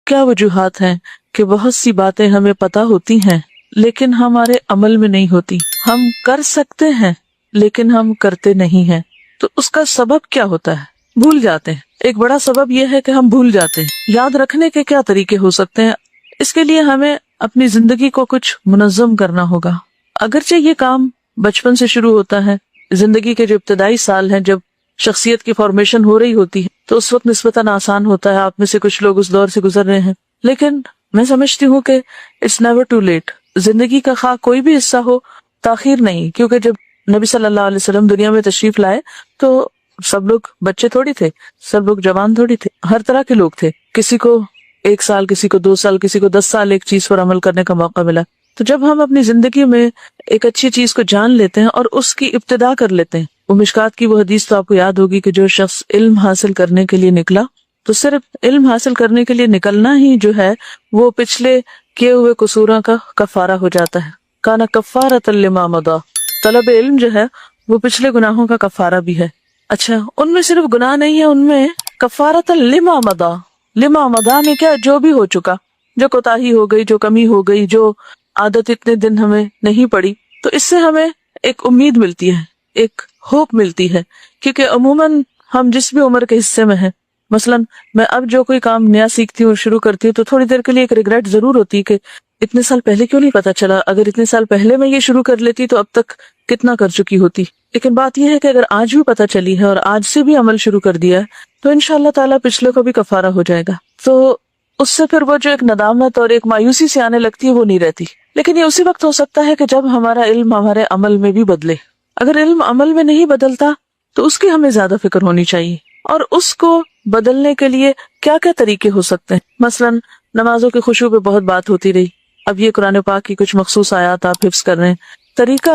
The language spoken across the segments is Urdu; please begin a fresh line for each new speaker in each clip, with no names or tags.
کیا وجوہات ہیں کہ بہت سی باتیں ہمیں پتہ ہوتی ہیں لیکن ہمارے عمل میں نہیں ہوتی. ہم کر سکتے ہیں لیکن ہم کرتے نہیں ہیں. تو اس کا سبب کیا ہوتا ہے؟ بھول جاتے ہیں. ایک بڑا سبب یہ ہے کہ ہم بھول جاتے ہیں. یاد رکھنے کے کیا طریقے ہو سکتے ہیں؟ اس کے لیے ہمیں اپنی زندگی کو کچھ منظم کرنا ہوگا. اگرچہ یہ کام بچپن سے شروع ہوتا ہے، زندگی کے جو ابتدائی سال ہیں جب شخصیت کی فارمیشن ہو رہی ہوتی ہے تو اس وقت نسبتاً آسان ہوتا ہے. آپ میں سے کچھ لوگ اس دور سے گزر رہے ہیں، لیکن میں سمجھتی ہوں کہ اٹس نیور ٹو لیٹ. زندگی کا خواہ کوئی بھی حصہ ہو، تاخیر نہیں. کیونکہ جب نبی صلی اللہ علیہ وسلم دنیا میں تشریف لائے تو سب لوگ بچے تھوڑی تھے، سب لوگ جوان تھوڑی تھے، ہر طرح کے لوگ تھے. کسی کو 1 سال، کسی کو 2 سال، کسی کو 10 سال ایک چیز پر عمل کرنے کا موقع ملا. تو جب ہم اپنی زندگی میں ایک اچھی چیز کو جان لیتے ہیں اور اس کی ابتدا کر لیتے ہیں، وہ مشکات کی وہ حدیث تو آپ کو یاد ہوگی کہ جو شخص علم حاصل کرنے کے لیے نکلا تو صرف علم حاصل کرنے کے لیے نکلنا ہی جو ہے وہ پچھلے کیے ہوئے قصوراں کا کفارہ ہو جاتا ہے. کانا کفارۃ لما مضی. طلب علم جو ہے وہ پچھلے گناہوں کا کفارہ بھی ہے. اچھا، ان میں صرف گناہ نہیں ہے، ان میں کفارۃ لما مضی. لما مضی میں کیا؟ جو بھی ہو چکا، جو کوتاہی ہو گئی، جو کمی ہو گئی، جو عادت اتنے دن ہمیں نہیں پڑی، تو اس سے ہمیں ایک امید ملتی ہے، ایک ہوپ ملتی ہے. کیونکہ عموماً ہم جس بھی عمر کے حصے میں ہیں، مثلاً میں اب جو کوئی کام نیا سیکھتی ہوں، شروع کرتی ہوں، تو تھوڑی دیر کے لیے ایک ریگریٹ ضرور ہوتی ہے کہ اتنے سال پہلے کیوں نہیں پتا چلا. اگر اتنے سال پہلے میں یہ شروع کر لیتی تو اب تک کتنا کر چکی ہوتی. لیکن بات یہ ہے کہ اگر آج بھی پتا چلی ہے اور آج سے بھی عمل شروع کر دیا ہے تو انشاءاللہ تعالیٰ پچھلے کو بھی کفارہ ہو جائے گا. تو اس سے پھر وہ جو ایک ندامت اور ایک مایوسی سے آنے لگتی ہے وہ نہیں رہتی. لیکن یہ اسی وقت ہو سکتا ہے کہ جب ہمارا علم ہمارے عمل میں بھی بدلے. اگر علم عمل میں نہیں بدلتا تو اس کی ہمیں زیادہ فکر ہونی چاہیے. اور اس کو بدلنے کے لیے کیا کیا طریقے ہو سکتے ہیں؟ مثلاً نمازوں کے خشوع پہ بہت بات ہوتی رہی. اب یہ قرآن پاک کی کچھ مخصوص آیات آپ حفظ کر رہے ہیں. طریقہ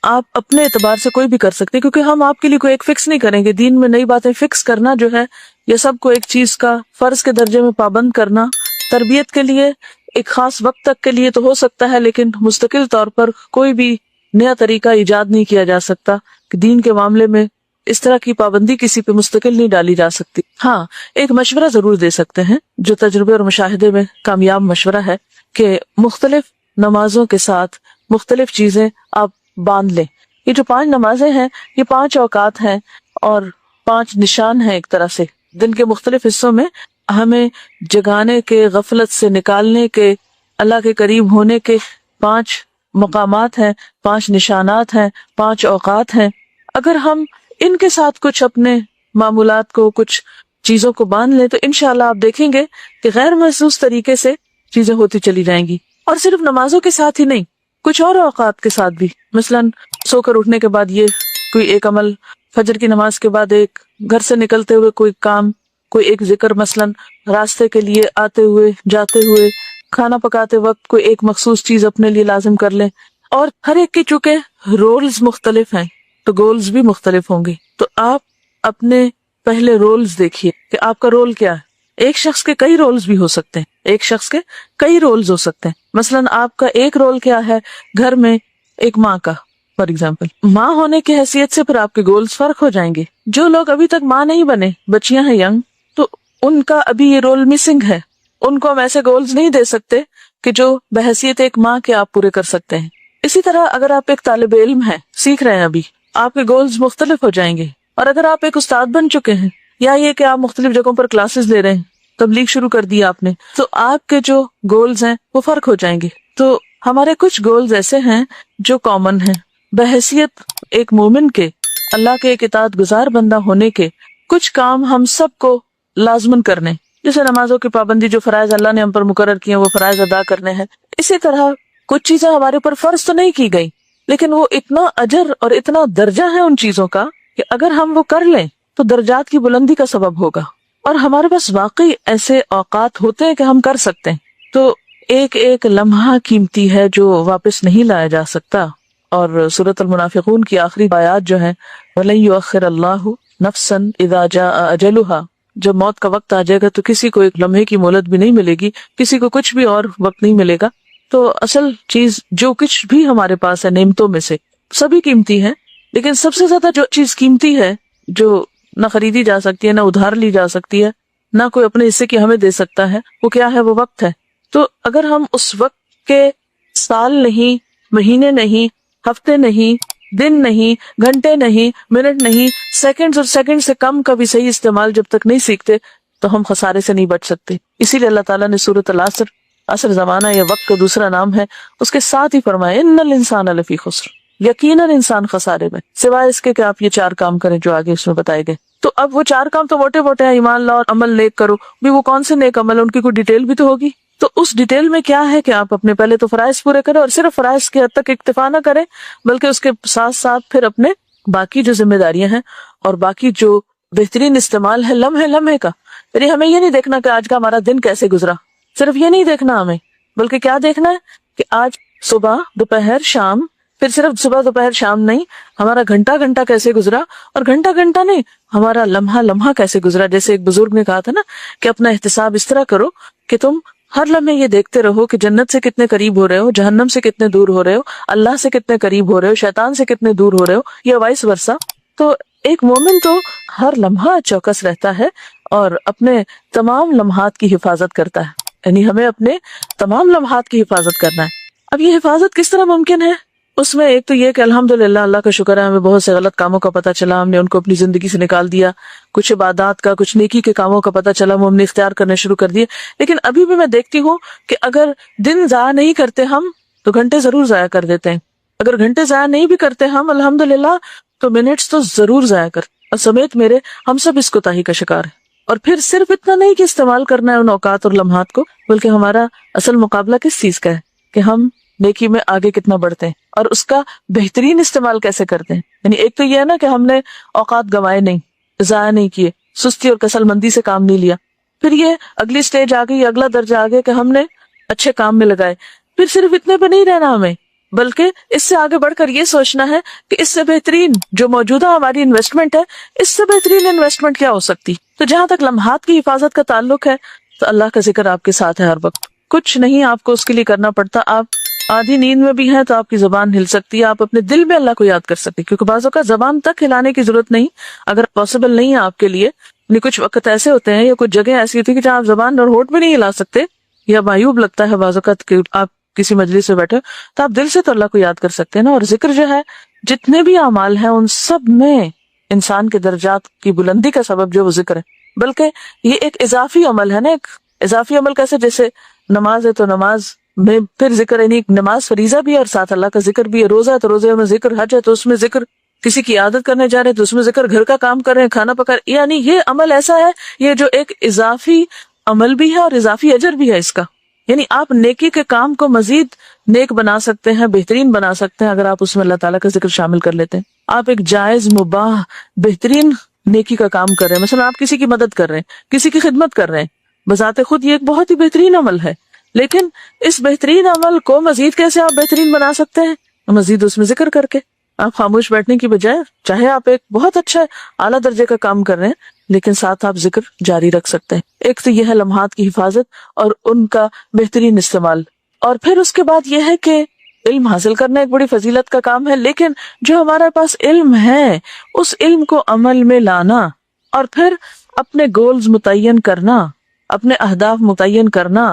آپ اپنے اعتبار سے کوئی بھی کر سکتے ہیں، کیونکہ ہم آپ کے لیے کوئی ایک فکس نہیں کریں گے. دین میں نئی باتیں فکس کرنا جو ہے یہ سب کو ایک چیز کا فرض کے درجے میں پابند کرنا تربیت کے لیے ایک خاص وقت تک کے لیے تو ہو سکتا ہے، لیکن مستقل طور پر کوئی بھی نیا طریقہ ایجاد نہیں کیا جا سکتا کہ دین کے معاملے میں اس طرح کی پابندی کسی پہ مستقل نہیں ڈالی جا سکتی. ہاں، ایک مشورہ ضرور دے سکتے ہیں جو تجربے اور مشاہدے میں کامیاب مشورہ ہے کہ مختلف نمازوں کے ساتھ مختلف چیزیں آپ باندھ لیں. یہ جو 5 نمازیں ہیں یہ 5 اوقات ہیں اور 5 نشان ہیں. ایک طرح سے دن کے مختلف حصوں میں ہمیں جگانے کے، غفلت سے نکالنے کے، اللہ کے قریب ہونے کے 5 مقامات ہیں، 5 نشانات ہیں، 5 اوقات ہیں. اگر ہم ان کے ساتھ کچھ اپنے معمولات کو، کچھ چیزوں کو باندھ لیں تو انشاءاللہ آپ دیکھیں گے کہ غیر محسوس طریقے سے چیزیں ہوتی چلی جائیں گی. اور صرف نمازوں کے ساتھ ہی نہیں، کچھ اور اوقات کے ساتھ بھی. مثلاً سو کر اٹھنے کے بعد یہ کوئی ایک عمل، فجر کی نماز کے بعد ایک، گھر سے نکلتے ہوئے کوئی کام، کوئی ایک ذکر، مثلاً راستے کے لیے آتے ہوئے، جاتے ہوئے، کھانا پکاتے وقت کوئی ایک مخصوص چیز اپنے لیے لازم کر لیں. اور ہر ایک کے چونکہ رولز مختلف ہیں تو گولز بھی مختلف ہوں گے. تو آپ اپنے پہلے رولز دیکھیے کہ آپ کا رول کیا ہے. ایک شخص کے کئی رولز بھی ہو سکتے ہیں، ایک شخص کے کئی رولز ہو سکتے ہیں. مثلاً آپ کا ایک رول کیا ہے گھر میں ایک ماں کا، فار ایگزامپل. ماں ہونے کی حیثیت سے پھر آپ کے گولز فرق ہو جائیں گے. جو لوگ ابھی تک ماں نہیں بنے، بچیاں ہیں ینگ، تو ان کا ابھی یہ رول مسنگ ہے. ان کو ہم ایسے گولز نہیں دے سکتے کہ جو بحیثیت ایک ماں کے آپ پورے کر سکتے ہیں. اسی طرح اگر آپ ایک طالب علم ہیں، سیکھ رہے ہیں ابھی، آپ کے گولز مختلف ہو جائیں گے. اور اگر آپ ایک استاد بن چکے ہیں یا یہ کہ آپ مختلف جگہوں پر کلاسز لے رہے ہیں، تبلیغ شروع کر دی آپ نے، تو آپ کے جو گولز ہیں وہ فرق ہو جائیں گے. تو ہمارے کچھ گولز ایسے ہیں جو کامن ہیں. بحیثیت ایک مومن کے، اللہ کے ایک اطاعت گزار بندہ ہونے کے، کچھ کام ہم سب کو لازمن کرنے، جیسے نمازوں کی پابندی، جو فرائض اللہ نے ہم پر مقرر کیے ہیں وہ فرائض ادا کرنے ہیں. اسی طرح کچھ چیزیں ہمارے اوپر فرض تو نہیں کی گئی، لیکن وہ اتنا اجر اور اتنا درجہ ہے ان چیزوں کا کہ اگر ہم وہ کر لیں تو درجات کی بلندی کا سبب ہوگا. اور ہمارے پاس واقعی ایسے اوقات ہوتے ہیں کہ ہم کر سکتے ہیں. تو ایک ایک لمحہ قیمتی ہے جو واپس نہیں لایا جا سکتا. اور سورۃ المنافقون کی آخری آیات جو ہیں وَلَن يُؤَخِّرَ اللَّهُ نَفْسًا إِذَا جَاءَ أَجَلُهَا، جب موت کا وقت آ جائے گا تو کسی کو ایک لمحے کی مہلت بھی نہیں ملے گی، کسی کو کچھ بھی اور وقت نہیں ملے گا. تو اصل چیز جو کچھ بھی ہمارے پاس ہے نعمتوں میں سے سبھی قیمتی ہیں، لیکن سب سے زیادہ جو چیز قیمتی ہے، جو نہ خریدی جا سکتی ہے، نہ ادھار لی جا سکتی ہے، نہ کوئی اپنے حصے کی ہمیں دے سکتا ہے. وہ کیا ہے؟ وہ وقت ہے. تو اگر ہم اس وقت کے سال نہیں، مہینے نہیں، ہفتے نہیں، دن نہیں، گھنٹے نہیں، منٹ نہیں، سیکنڈ اور سیکنڈ سے کم کا بھی صحیح استعمال جب تک نہیں سیکھتے تو ہم خسارے سے نہیں بچ سکتے. اسی لیے اللہ تعالیٰ نے سورۃ العصر، عصر زمانہ یا وقت کا دوسرا نام ہے، اس کے ساتھ ہی فرمایا ان الانسان لفی خسر، یقیناً انسان خسارے میں، سوائے اس کے کہ آپ یہ 4 کام کریں جو آگے اس میں بتائے گئے. تو اب وہ 4 کام تو موٹے موٹے ہیں، ایمان لاؤ اور عمل نیک کرو بھی. وہ کون سے نیک عمل؟ ان کی کوئی ڈیٹیل بھی تو ہوگی. تو اس ڈیٹیل میں کیا ہے کہ آپ اپنے پہلے تو فرائض پورے کریں، اور صرف فرائض کے حد تک اکتفا نہ کریں بلکہ اس کے ساتھ ساتھ پھر اپنے باقی جو ذمہ داریاں ہیں اور باقی جو بہترین استعمال ہے لمحے لمحے کا. یعنی ہمیں یہ نہیں دیکھنا کہ آج کا ہمارا دن کیسے گزرا، صرف یہ نہیں دیکھنا ہمیں، بلکہ کیا دیکھنا ہے کہ آج صبح دوپہر شام، پھر صرف صبح دوپہر شام نہیں، ہمارا گھنٹہ گھنٹہ کیسے گزرا، اور گھنٹہ گھنٹہ نہیں، ہمارا لمحہ لمحہ کیسے گزرا. جیسے ایک بزرگ نے کہا تھا نا کہ اپنا احتساب اس طرح کرو کہ تم ہر لمحے یہ دیکھتے رہو کہ جنت سے کتنے قریب ہو رہے ہو، جہنم سے کتنے دور ہو رہے ہو، اللہ سے کتنے قریب ہو رہے ہو، شیطان سے کتنے دور ہو رہے ہو، یا وائس ورسا. تو ایک مومن تو ہر لمحہ چوکس رہتا ہے اور اپنے تمام لمحات کی حفاظت کرتا ہے. یعنی ہمیں اپنے تمام لمحات کی حفاظت کرنا ہے. اب یہ حفاظت کس طرح ممکن ہے؟ اس میں ایک تو یہ کہ الحمدللہ اللہ کا شکر ہے ہمیں بہت سے غلط کاموں کا پتہ چلا، ہم نے ان کو اپنی زندگی سے نکال دیا. کچھ عبادات کا، کچھ نیکی کے کاموں کا پتہ چلا، وہ ہم نے اختیار کرنے شروع کر دیے. لیکن ابھی بھی میں دیکھتی ہوں کہ اگر دن ضائع نہیں کرتے ہم تو گھنٹے ضرور ضائع کر دیتے ہیں. اگر گھنٹے ضائع نہیں بھی کرتے ہم الحمدللہ تو منٹس تو ضرور ضائع کر، اور سمیت میرے ہم سب اس کوتاہی کا شکار ہیں. اور پھر صرف اتنا نہیں کہ استعمال کرنا ہے ان اوقات اور لمحات کو، بلکہ ہمارا اصل مقابلہ کس چیز کا ہے کہ ہم نیکی میں آگے کتنا بڑھتے ہیں اور اس کا بہترین استعمال کیسے کرتے ہیں. یعنی ایک تو یہ ہے نا کہ ہم نے اوقات گنوائے نہیں، ضائع نہیں کیے، سستی اور کسل مندی سے کام نہیں لیا. پھر یہ اگلی سٹیج آ گئی، اگلا درجہ آ گیا کہ ہم نے اچھے کام میں لگائے. پھر صرف اتنے پہ نہیں رہنا ہمیں، بلکہ اس سے آگے بڑھ کر یہ سوچنا ہے کہ اس سے بہترین جو موجودہ ہماری انویسٹمنٹ ہے، اس سے بہترین انویسٹمنٹ کیا ہو سکتی. تو جہاں تک لمحات کی حفاظت کا تعلق ہے تو اللہ کا ذکر آپ کے ساتھ ہے ہر وقت. کچھ نہیں آپ کو اس کے لیے کرنا پڑتا. آپ آدھی نیند میں بھی ہیں تو آپ کی زبان ہل سکتی ہے، آپ اپنے دل میں اللہ کو یاد کر سکتے، کیونکہ بعض اوقات زبان تک ہلانے کی ضرورت نہیں اگر پاسبل نہیں ہے آپ کے لیے. یعنی کچھ وقت ایسے ہوتے ہیں یا کچھ جگہ ایسی ہوتی ہے کہ جہاں آپ زبان اور ہونٹ بھی نہیں ہلا سکتے، یا معیوب لگتا ہے بعض اوقات کہ آپ کسی مجلس میں بیٹھے تو آپ دل سے تو اللہ کو یاد کر سکتے ہیں نا. اور ذکر جو ہے، جتنے بھی اعمال ہیں ان سب میں انسان کے درجات کی بلندی کا سبب جو وہ ذکر ہے. بلکہ یہ ایک اضافی عمل ہے نا. ایک اضافی عمل کیسے؟ جیسے نماز ہے تو نماز میں پھر ذکر، یعنی نماز فریضہ بھی ہے اور ساتھ اللہ کا ذکر بھی ہے. روزہ ہے تو روزے میں ذکر، حج ہے تو اس میں ذکر، کسی کی عادت کرنے جا رہے ہیں تو اس میں ذکر، گھر کا کام کر رہے ہیں، کھانا پکا رہے ہیں. یعنی یہ عمل ایسا ہے یہ جو ایک اضافی عمل بھی ہے اور اضافی اجر بھی ہے اس کا. یعنی آپ نیکی کے کام کو مزید نیک بنا سکتے ہیں، بہترین بنا سکتے ہیں اگر آپ اس میں اللہ تعالیٰ کا ذکر شامل کر لیتے ہیں. آپ ایک جائز، مباح، بہترین نیکی کا کام کر رہے ہیں. مثلا آپ کسی کی مدد کر رہے ہیں، کسی کی خدمت کر رہے ہیں، بذات خود یہ ایک بہت ہی بہترین عمل ہے. لیکن اس بہترین عمل کو مزید کیسے آپ بہترین بنا سکتے ہیں؟ مزید اس میں ذکر کر کے. آپ خاموش بیٹھنے کی بجائے، چاہے آپ ایک بہت اچھا اعلیٰ درجے کا کام کر رہے ہیں لیکن ساتھ آپ ذکر جاری رکھ سکتے ہیں. ایک تو یہ ہے لمحات کی حفاظت اور ان کا بہترین استعمال. اور پھر اس کے بعد یہ ہے کہ علم حاصل کرنا ایک بڑی فضیلت کا کام ہے، لیکن جو ہمارے پاس علم ہے اس علم کو عمل میں لانا اور پھر اپنے گولز متعین کرنا، اپنے اہداف متعین کرنا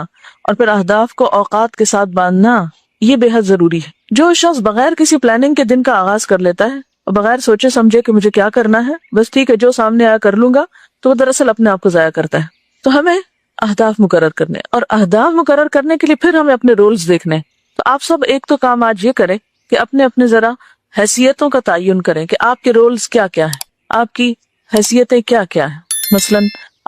اور پھر اہداف کو اوقات کے ساتھ باندھنا، یہ بے حد ضروری ہے. جو شخص بغیر کسی پلاننگ کے دن کا آغاز کر لیتا ہے اور بغیر سوچے سمجھے کہ مجھے کیا کرنا ہے، بس ٹھیک ہے جو سامنے آیا کر لوں گا، تو وہ دراصل اپنے آپ کو ضائع کرتا ہے. تو ہمیں اہداف مقرر کرنے، اور اہداف مقرر کرنے کے لیے پھر ہمیں اپنے رولز دیکھنے. تو آپ سب ایک تو کام آج یہ کریں کہ اپنے اپنے ذرا حیثیتوں کا تعین کریں کہ آپ کے رولز کیا کیا ہیں، آپ کی حیثیتیں کیا کیا ہیں. مثلا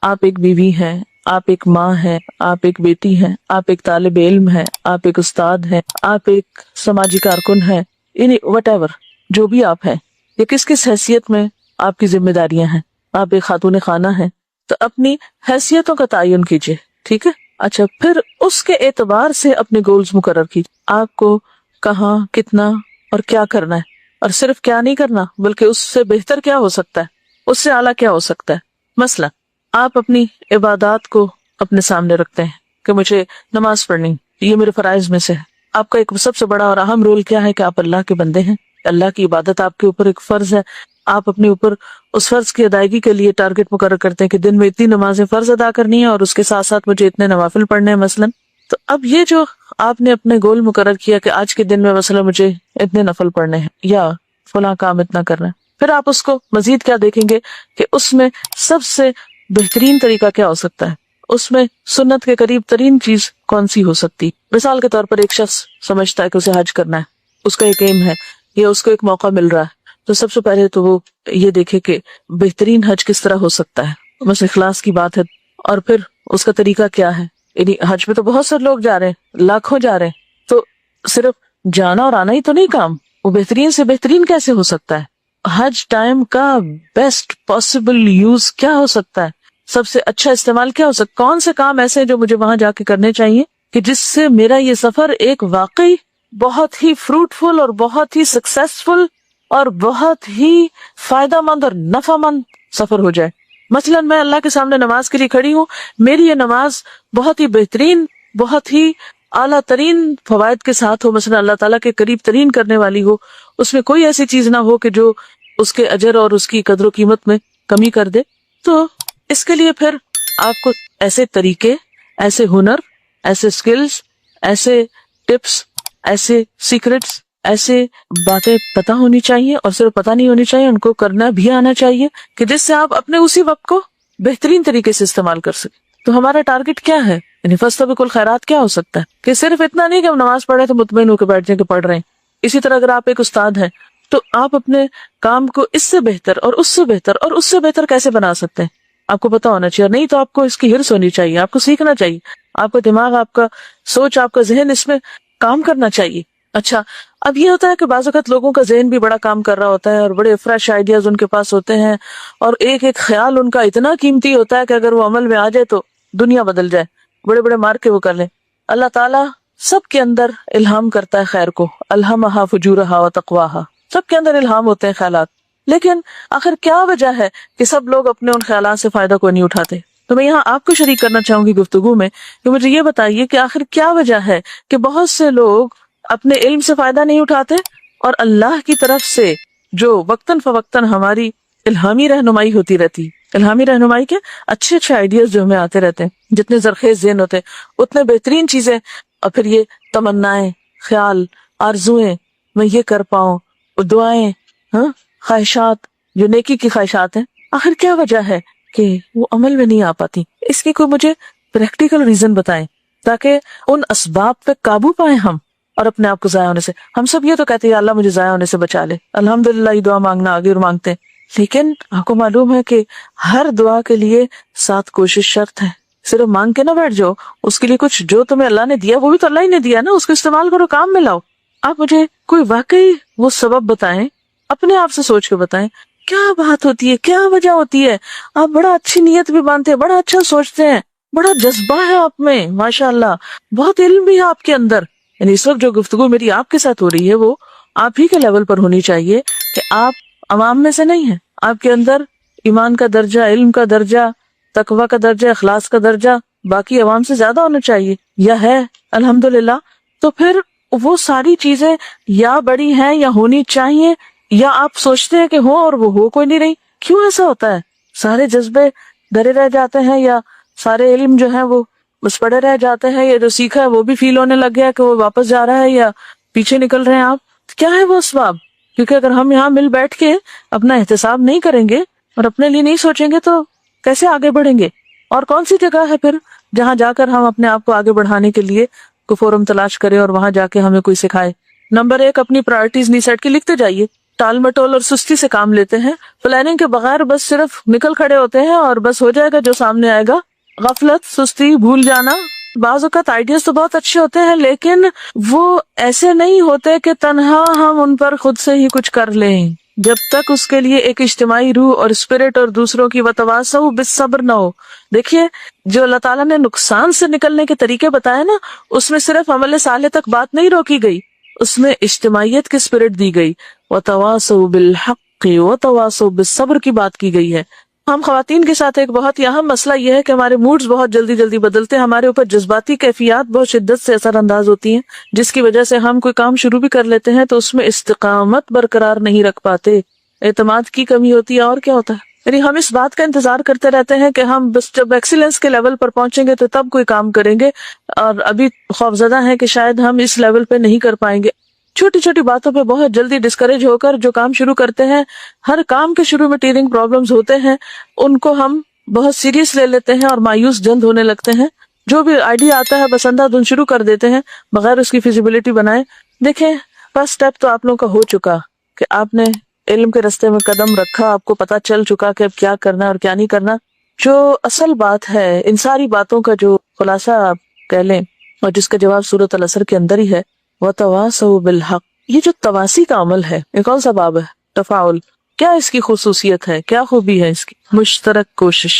آپ ایک بیوی ہیں، آپ ایک ماں ہیں، آپ ایک بیٹی ہیں، آپ ایک طالب علم ہیں، آپ ایک استاد ہیں، آپ ایک سماجی کارکن ہیں. یعنی وٹ ایور جو بھی آپ ہیں، یہ کس کس حیثیت میں آپ کی ذمہ داریاں ہیں. آپ ایک خاتون خانہ ہیں تو اپنی حیثیتوں کا تعین کیجئے، ٹھیک ہے. اچھا، پھر اس کے اعتبار سے اپنے گولز مقرر کیجئے. آپ کو کہاں، کتنا اور کیا کرنا ہے، اور صرف کیا نہیں کرنا بلکہ اس سے بہتر کیا ہو سکتا ہے، اس سے اعلیٰ کیا ہو سکتا ہے. مثلا آپ اپنی عبادات کو اپنے سامنے رکھتے ہیں کہ مجھے نماز پڑھنی، یہ میرے فرائض میں سے ہے. آپ کا ایک سب سے بڑا اور اہم رول کیا ہے کہ آپ اللہ کے بندے ہیں، اللہ کی عبادت آپ کے اوپر ایک فرض ہے، آپ اپنے اوپر اس فرض کی ادائیگی کے لیے ٹارگٹ مقرر کرتے ہیں کہ دن میں اتنی نمازیں فرض ادا کرنی ہے اور اس کے ساتھ ساتھ مجھے اتنے نوافل پڑھنے ہیں مثلاً. تو اب یہ جو آپ نے اپنے گول مقرر کیا کہ آج کے دن میں مثلا مجھے اتنے نفل پڑھنے ہیں یا فلاں کام اتنا کرنا ہے، پھر آپ اس کو مزید کیا دیکھیں گے کہ اس میں سب سے بہترین طریقہ کیا ہو سکتا ہے، اس میں سنت کے قریب ترین چیز کون سی ہو سکتی. مثال کے طور پر ایک شخص سمجھتا ہے کہ اسے حج کرنا ہے، اس کا ایک ایم ہے یا اس کو ایک موقع مل رہا ہے، تو سب سے پہلے تو وہ یہ دیکھے کہ بہترین حج کس طرح ہو سکتا ہے، بس اخلاص کی بات ہے. اور پھر اس کا طریقہ کیا ہے، یعنی حج پہ تو بہت سے لوگ جا رہے ہیں، لاکھوں جا رہے ہیں، تو صرف جانا اور آنا ہی تو نہیں کام، وہ بہترین سے بہترین کیسے ہو سکتا ہے. حج ٹائم کا بیسٹ پاسبل یوز کیا ہو سکتا ہے، سب سے اچھا استعمال کیا ہو سکتا ہے، کون سے کام ایسے ہیں جو مجھے وہاں جا کے کرنے چاہیے کہ جس سے میرا یہ سفر ایک واقعی بہت ہی فروٹفل اور بہت ہی سکسیسفل اور بہت ہی فائدہ مند اور نفع مند سفر ہو جائے. مثلا میں اللہ کے سامنے نماز کے لیے کھڑی ہوں، میری یہ نماز بہت ہی بہترین، بہت ہی اعلیٰ ترین فوائد کے ساتھ ہو، مثلا اللہ تعالیٰ کے قریب ترین کرنے والی ہو، اس میں کوئی ایسی چیز نہ ہو کہ جو اس کے اجر اور اس کی قدر و قیمت میں کمی کر دے. تو اس کے لیے پھر آپ کو ایسے طریقے، ایسے ہنر، ایسے سکلز، ایسے ٹپس، ایسے سیکرٹس، ایسے باتیں پتہ ہونی چاہیے، اور صرف پتہ نہیں ہونی چاہیے، ان کو کرنا بھی آنا چاہیے کہ جس سے آپ اپنے اسی وقت کو بہترین طریقے سے استعمال کر سکیں. تو ہمارا ٹارگٹ کیا ہے، یعنی فاستبقوا الخیرات کیا ہو سکتا ہے کہ صرف اتنا نہیں کہ ہم نماز پڑھے تو مطمئن ہو کے بیٹھ جائیں کہ پڑھ رہے ہیں. اسی طرح اگر آپ ایک استاد ہیں تو آپ اپنے کام کو اس سے بہتر اور اس سے بہتر اور اس سے بہتر کیسے بنا سکتے ہیں، آپ کو پتا ہونا چاہیے. نہیں تو آپ کو اس کی ہرس ہونی چاہیے، آپ کو سیکھنا چاہیے، آپ کا دماغ، آپ کا سوچ، آپ کا ذہن اس میں کام کرنا چاہیے. اچھا، اب یہ ہوتا ہے کہ بعض اوقات لوگوں کا ذہن بھی بڑا کام کر رہا ہوتا ہے اور بڑے فریش آئیڈیاز ان کے پاس ہوتے ہیں، اور ایک ایک خیال ان کا اتنا قیمتی ہوتا ہے کہ اگر وہ عمل میں آ جائے تو دنیا بدل جائے، بڑے بڑے مار کے وہ کر لیں. اللہ تعالیٰ سب کے اندر الہام کرتا ہے خیر کو، الہمہا فجورہا و تقواہا، سب کے اندر الہام ہوتے ہیں خیالات. لیکن آخر کیا وجہ ہے کہ سب لوگ اپنے ان خیالات سے فائدہ کو نہیں اٹھاتے؟ تو میں یہاں آپ کو شریک کرنا چاہوں گی گفتگو میں کہ مجھے یہ بتائیے کہ آخر کیا وجہ ہے کہ بہت سے لوگ اپنے علم سے فائدہ نہیں اٹھاتے، اور اللہ کی طرف سے جو وقتاً فوقتاً ہماری الہامی رہنمائی ہوتی رہتی، الہامی رہنمائی کے اچھے اچھے آئیڈیاز جو ہمیں آتے رہتے ہیں، جتنے زرخیز ذہن ہوتے ہیں اتنے بہترین چیزیں، اور پھر یہ تمنائیں، خیال، آرزویں، میں یہ کر پاؤں، دعائیں، خواہشات جو نیکی کی خواہشات ہیں، آخر کیا وجہ ہے کہ وہ عمل میں نہیں آ پاتی؟ اس کی کوئی مجھے پریکٹیکل ریزن بتائیں تاکہ ان اسباب پہ قابو پائیں ہم، اور اپنے آپ کو ضائع ہونے سے. ہم سب یہ تو کہتے ہیں یا اللہ مجھے ضائع ہونے سے بچا لے، الحمدللہ یہ دعا مانگنا آگے اور مانگتے ہیں، لیکن آپ کو معلوم ہے کہ ہر دعا کے لیے 7 کوشش شرط ہے. صرف مانگ کے نہ بیٹھ جاؤ، اس کے لیے کچھ جو تمہیں اللہ نے دیا وہ بھی تو اللہ ہی نے دیا نا، اس کو استعمال کرو، کام میں لاؤ. آپ مجھے کوئی واقعی وہ سبب بتائیں، اپنے آپ سے سوچ کے بتائیں کیا بات ہوتی ہے، کیا وجہ ہوتی ہے. آپ بڑا اچھی نیت بھی مانتے ہیں، بڑا اچھا سوچتے ہیں، بڑا جذبہ ہے آپ میں ماشاءاللہ، بہت علم بھی ہے آپ کے اندر. یعنی اس وقت جو گفتگو میری آپ کے ساتھ ہو رہی ہے وہ آپ ہی کے لیول پر ہونی چاہیے کہ آپ عوام میں سے نہیں ہیں. آپ کے اندر ایمان کا درجہ، علم کا درجہ، تقوی کا درجہ، اخلاص کا درجہ باقی عوام سے زیادہ ہونا چاہیے، یا ہے الحمدللہ. تو پھر وہ ساری چیزیں یا بڑی ہیں یا ہونی چاہیے، یا آپ سوچتے ہیں کہ ہو اور وہ ہو کوئی نہیں رہی. کیوں ایسا ہوتا ہے؟ سارے جذبے ڈرے رہ جاتے ہیں، یا سارے علم جو ہیں وہ بس پڑے رہ جاتے ہیں، یا جو سیکھا ہے وہ بھی فیل ہونے لگ گیا کہ وہ واپس جا رہا ہے یا پیچھے نکل رہے ہیں آپ؟ کیا ہے وہ اسباب؟ کیونکہ اگر ہم یہاں مل بیٹھ کے اپنا احتساب نہیں کریں گے اور اپنے لیے نہیں سوچیں گے تو کیسے آگے بڑھیں گے؟ اور کون سی جگہ ہے پھر جہاں جا کر ہم اپنے آپ کو آگے بڑھانے کے لیے کوئی فورم تلاش کریں اور وہاں جا کے ہمیں کوئی سکھائے؟ نمبر 1، اپنی پرائرٹیز نہیں سیٹ کی. لکھتے جائیے. ٹال مٹول اور سستی سے کام لیتے ہیں، پلاننگ کے بغیر بس صرف نکل کھڑے ہوتے ہیں اور بس ہو جائے گا جو سامنے آئے گا. غفلت، سستی، بھول جانا. بعض اوقات آئیڈیاز تو بہت اچھے ہوتے ہیں لیکن وہ ایسے نہیں ہوتے کہ تنہا ہم ان پر خود سے ہی کچھ کر لیں، جب تک اس کے لیے ایک اجتماعی روح اور اسپرٹ اور دوسروں کی وتواصوا بالصبر نہ ہو. دیکھیے جو اللہ تعالیٰ نے نقصان سے نکلنے کے طریقے بتائے نا، اس میں صرف عمل صالح تک بات نہیں روکی گئی، اس میں اجتماعیت کی اسپرٹ دی گئی، وتواصوا بالحق وتواصوا بالصبر کی بات کی گئی ہے. ہم خواتین کے ساتھ ایک بہت ہی اہم مسئلہ یہ ہے کہ ہمارے موڈز بہت جلدی جلدی بدلتے ہیں، ہمارے اوپر جذباتی کیفیات بہت شدت سے اثر انداز ہوتی ہیں، جس کی وجہ سے ہم کوئی کام شروع بھی کر لیتے ہیں تو اس میں استقامت برقرار نہیں رکھ پاتے، اعتماد کی کمی ہوتی ہے، اور کیا ہوتا ہے، یعنی ہم اس بات کا انتظار کرتے رہتے ہیں کہ ہم بس جب ایکسیلنس کے لیول پر پہنچیں گے تو تب کوئی کام کریں گے، اور ابھی خوفزدہ ہیں کہ شاید ہم اس لیول پہ نہیں کر پائیں گے۔ چھوٹی چھوٹی باتوں پہ بہت جلدی ڈسکریج ہو کر جو کام شروع کرتے ہیں، ہر کام کے شروع میں ٹیرنگ پرابلمز ہوتے ہیں، ان کو ہم بہت سیریس لے لیتے ہیں اور مایوس جلد ہونے لگتے ہیں۔ جو بھی آئیڈیا آتا ہے بس اندھا دھند شروع کر دیتے ہیں بغیر اس کی فیزیبلٹی بنائے۔ دیکھیں، فرسٹ سٹیپ تو آپ لوگوں کا ہو چکا کہ آپ نے علم کے راستے میں قدم رکھا، آپ کو پتا چل چکا کہ اب کیا کرنا ہے اور کیا نہیں کرنا۔ جو اصل بات ہے، ان ساری باتوں کا جو خلاصہ آپ کہہ لیں اور جس کا جواب سورۃ العصر کے اندر ہی ہے، وَتَوَاصَوْا بِالْحَقِّ، یہ جو تواسی کا عمل ہے، یہ کون سا باب ہے؟ تفاعل۔ کیا اس کی خصوصیت ہے، کیا خوبی ہے اس کی؟ مشترک کوشش۔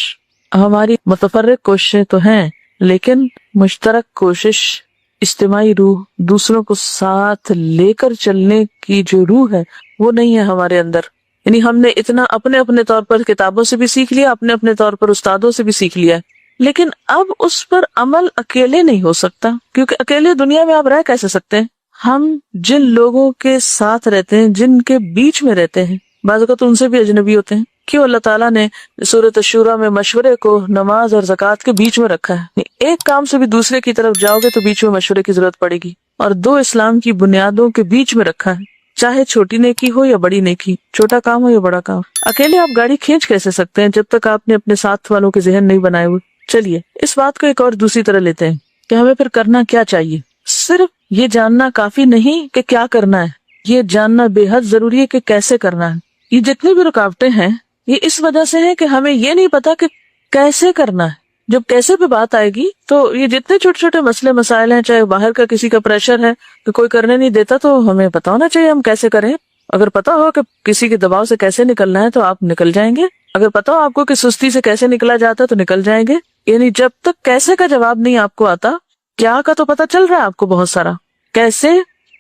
ہماری متفرق کوششیں تو ہیں، لیکن مشترک کوشش، اجتماعی روح، دوسروں کو ساتھ لے کر چلنے کی جو روح ہے وہ نہیں ہے ہمارے اندر۔ یعنی ہم نے اتنا اپنے اپنے طور پر کتابوں سے بھی سیکھ لیا، اپنے اپنے طور پر استادوں سے بھی سیکھ لیا، لیکن اب اس پر عمل اکیلے نہیں ہو سکتا، کیونکہ اکیلے دنیا میں آپ رہ کیسے سکتے ہیں؟ ہم جن لوگوں کے ساتھ رہتے ہیں، جن کے بیچ میں رہتے ہیں، بعض اوقات ان سے بھی اجنبی ہوتے ہیں۔ کیوں اللہ تعالیٰ نے سورۃ الشورى میں مشورے کو نماز اور زکوٰۃ کے بیچ میں رکھا ہے؟ ایک کام سے بھی دوسرے کی طرف جاؤ گے تو بیچ میں مشورے کی ضرورت پڑے گی، اور دو اسلام کی بنیادوں کے بیچ میں رکھا ہے، چاہے چھوٹی نیکی ہو یا بڑی نیکی، چھوٹا کام ہو یا بڑا کام۔ اکیلے آپ گاڑی کھینچ کیسے سکتے ہیں جب تک آپ نے اپنے ساتھ والوں کے ذہن نہیں بنائے ہوئے؟ چلیے اس بات کو ایک اور دوسری طرح لیتے ہیں کہ ہمیں پھر کرنا کیا چاہیے۔ صرف یہ جاننا کافی نہیں کہ کیا کرنا ہے، یہ جاننا بے حد ضروری ہے کہ کیسے کرنا ہے۔ یہ جتنی بھی رکاوٹیں ہیں یہ اس وجہ سے ہے کہ ہمیں یہ نہیں پتا کہ کیسے کرنا ہے۔ جب کیسے پہ بات آئے گی تو یہ جتنے چھوٹے چھوٹے مسئلے مسائل ہیں، چاہے باہر کا کسی کا پریشر ہے کہ کوئی کرنے نہیں دیتا، تو ہمیں پتا ہونا چاہیے ہم کیسے کریں۔ اگر پتا ہو کہ کسی کے دباؤ سے کیسے نکلنا ہے تو آپ نکل جائیں گے، اگر پتا ہو آپ کو کہ سستی سے کیسے نکلا جاتا ہے تو نکل جائیں گے۔ یعنی جب تک کیسے کا جواب نہیں آپ کو آتا، کیا کا تو پتا چل رہا ہے آپ کو بہت سارا، کیسے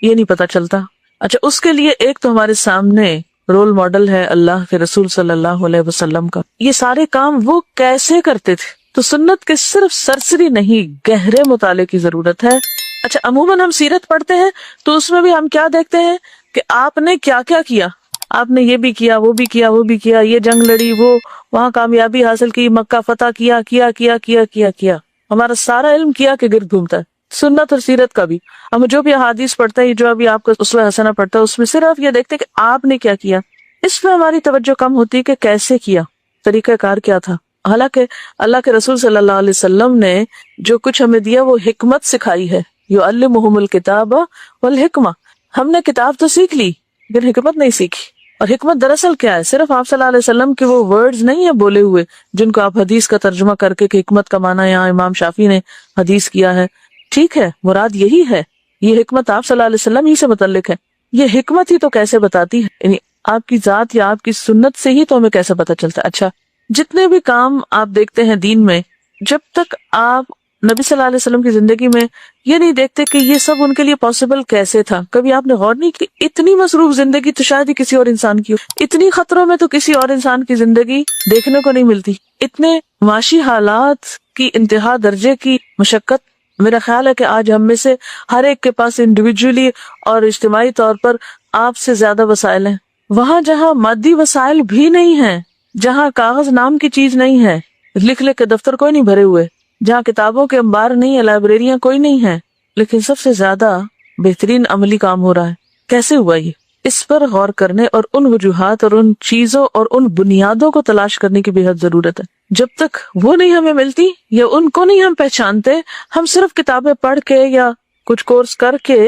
یہ نہیں پتا چلتا۔ اچھا، اس کے لیے ایک تو ہمارے سامنے رول ماڈل ہے اللہ کے رسول صلی اللہ علیہ وسلم کا۔ یہ سارے کام وہ کیسے کرتے تھے؟ تو سنت کے صرف سرسری نہیں، گہرے مطالعے کی ضرورت ہے۔ اچھا، عموماً ہم سیرت پڑھتے ہیں تو اس میں بھی ہم کیا دیکھتے ہیں کہ آپ نے کیا کیا کیا، آپ نے یہ بھی کیا، وہ بھی کیا، وہ بھی کیا، یہ جنگ لڑی، وہ وہاں کامیابی حاصل کی، مکہ فتح کیا کیا کیا کیا کیا کیا۔ ہمارا سارا علم کیا کے گرد گھومتا ہے، سنت اور سیرت کا بھی۔ ہم جو بھی احادیث پڑھتے ہیں، جو ابھی آپ کا اسوہ حسنہ پڑھتا ہے، اس میں صرف یہ دیکھتے ہیں کہ آپ نے کیا کیا۔ اس میں ہماری توجہ کم ہوتی ہے کہ کیسے کیا، طریقہ کار کیا تھا۔ حالانکہ اللہ کے رسول صلی اللہ علیہ وسلم نے جو کچھ ہمیں دیا وہ حکمت سکھائی ہے، یعلمہم الکتاب والحکمہ۔ ہم نے کتاب تو سیکھ لی لیکن حکمت نہیں سیکھی۔ اور حکمت دراصل کیا ہے؟ صرف آپ صلی اللہ علیہ وسلم کے وہ ورڈز نہیں ہیں بولے ہوئے جن کو آپ حدیث کا ترجمہ کر کے کہ حکمت کا معنی یہاں امام شافعی نے حدیث کیا ہے، ٹھیک ہے، مراد یہی ہے، یہ حکمت آپ صلی اللہ علیہ وسلم ہی سے متعلق ہے۔ یہ حکمت ہی تو کیسے بتاتی ہے، یعنی آپ کی ذات یا آپ کی سنت سے ہی تو ہمیں کیسے پتہ چلتا ہے۔ اچھا، جتنے بھی کام آپ دیکھتے ہیں دین میں، جب تک آپ نبی صلی اللہ علیہ وسلم کی زندگی میں یہ نہیں دیکھتے کہ یہ سب ان کے لیے پاسبل کیسے تھا، کبھی آپ نے غور نہیں کی؟ اتنی مصروف زندگی تو شاید ہی کسی اور انسان کی ہو، اتنی خطروں میں تو کسی اور انسان کی زندگی دیکھنے کو نہیں ملتی، اتنے معاشی حالات کی انتہا درجے کی مشقت۔ میرا خیال ہے کہ آج ہم میں سے ہر ایک کے پاس انڈیویجولی اور اجتماعی طور پر آپ سے زیادہ وسائل ہیں۔ وہاں جہاں مادی وسائل بھی نہیں ہیں، جہاں کاغذ نام کی چیز نہیں ہے، لکھ لے کے دفتر کوئی نہیں بھرے ہوئے، جہاں کتابوں کے انبار نہیں ہے، لائبریریاں کوئی نہیں ہیں، لیکن سب سے زیادہ بہترین عملی کام ہو رہا ہے۔ کیسے ہوا یہ؟ اس پر غور کرنے اور ان وجوہات اور ان چیزوں اور ان بنیادوں کو تلاش کرنے کی بے حد ضرورت ہے۔ جب تک وہ نہیں ہمیں ملتی یا ان کو نہیں ہم پہچانتے، ہم صرف کتابیں پڑھ کے یا کچھ کورس کر کے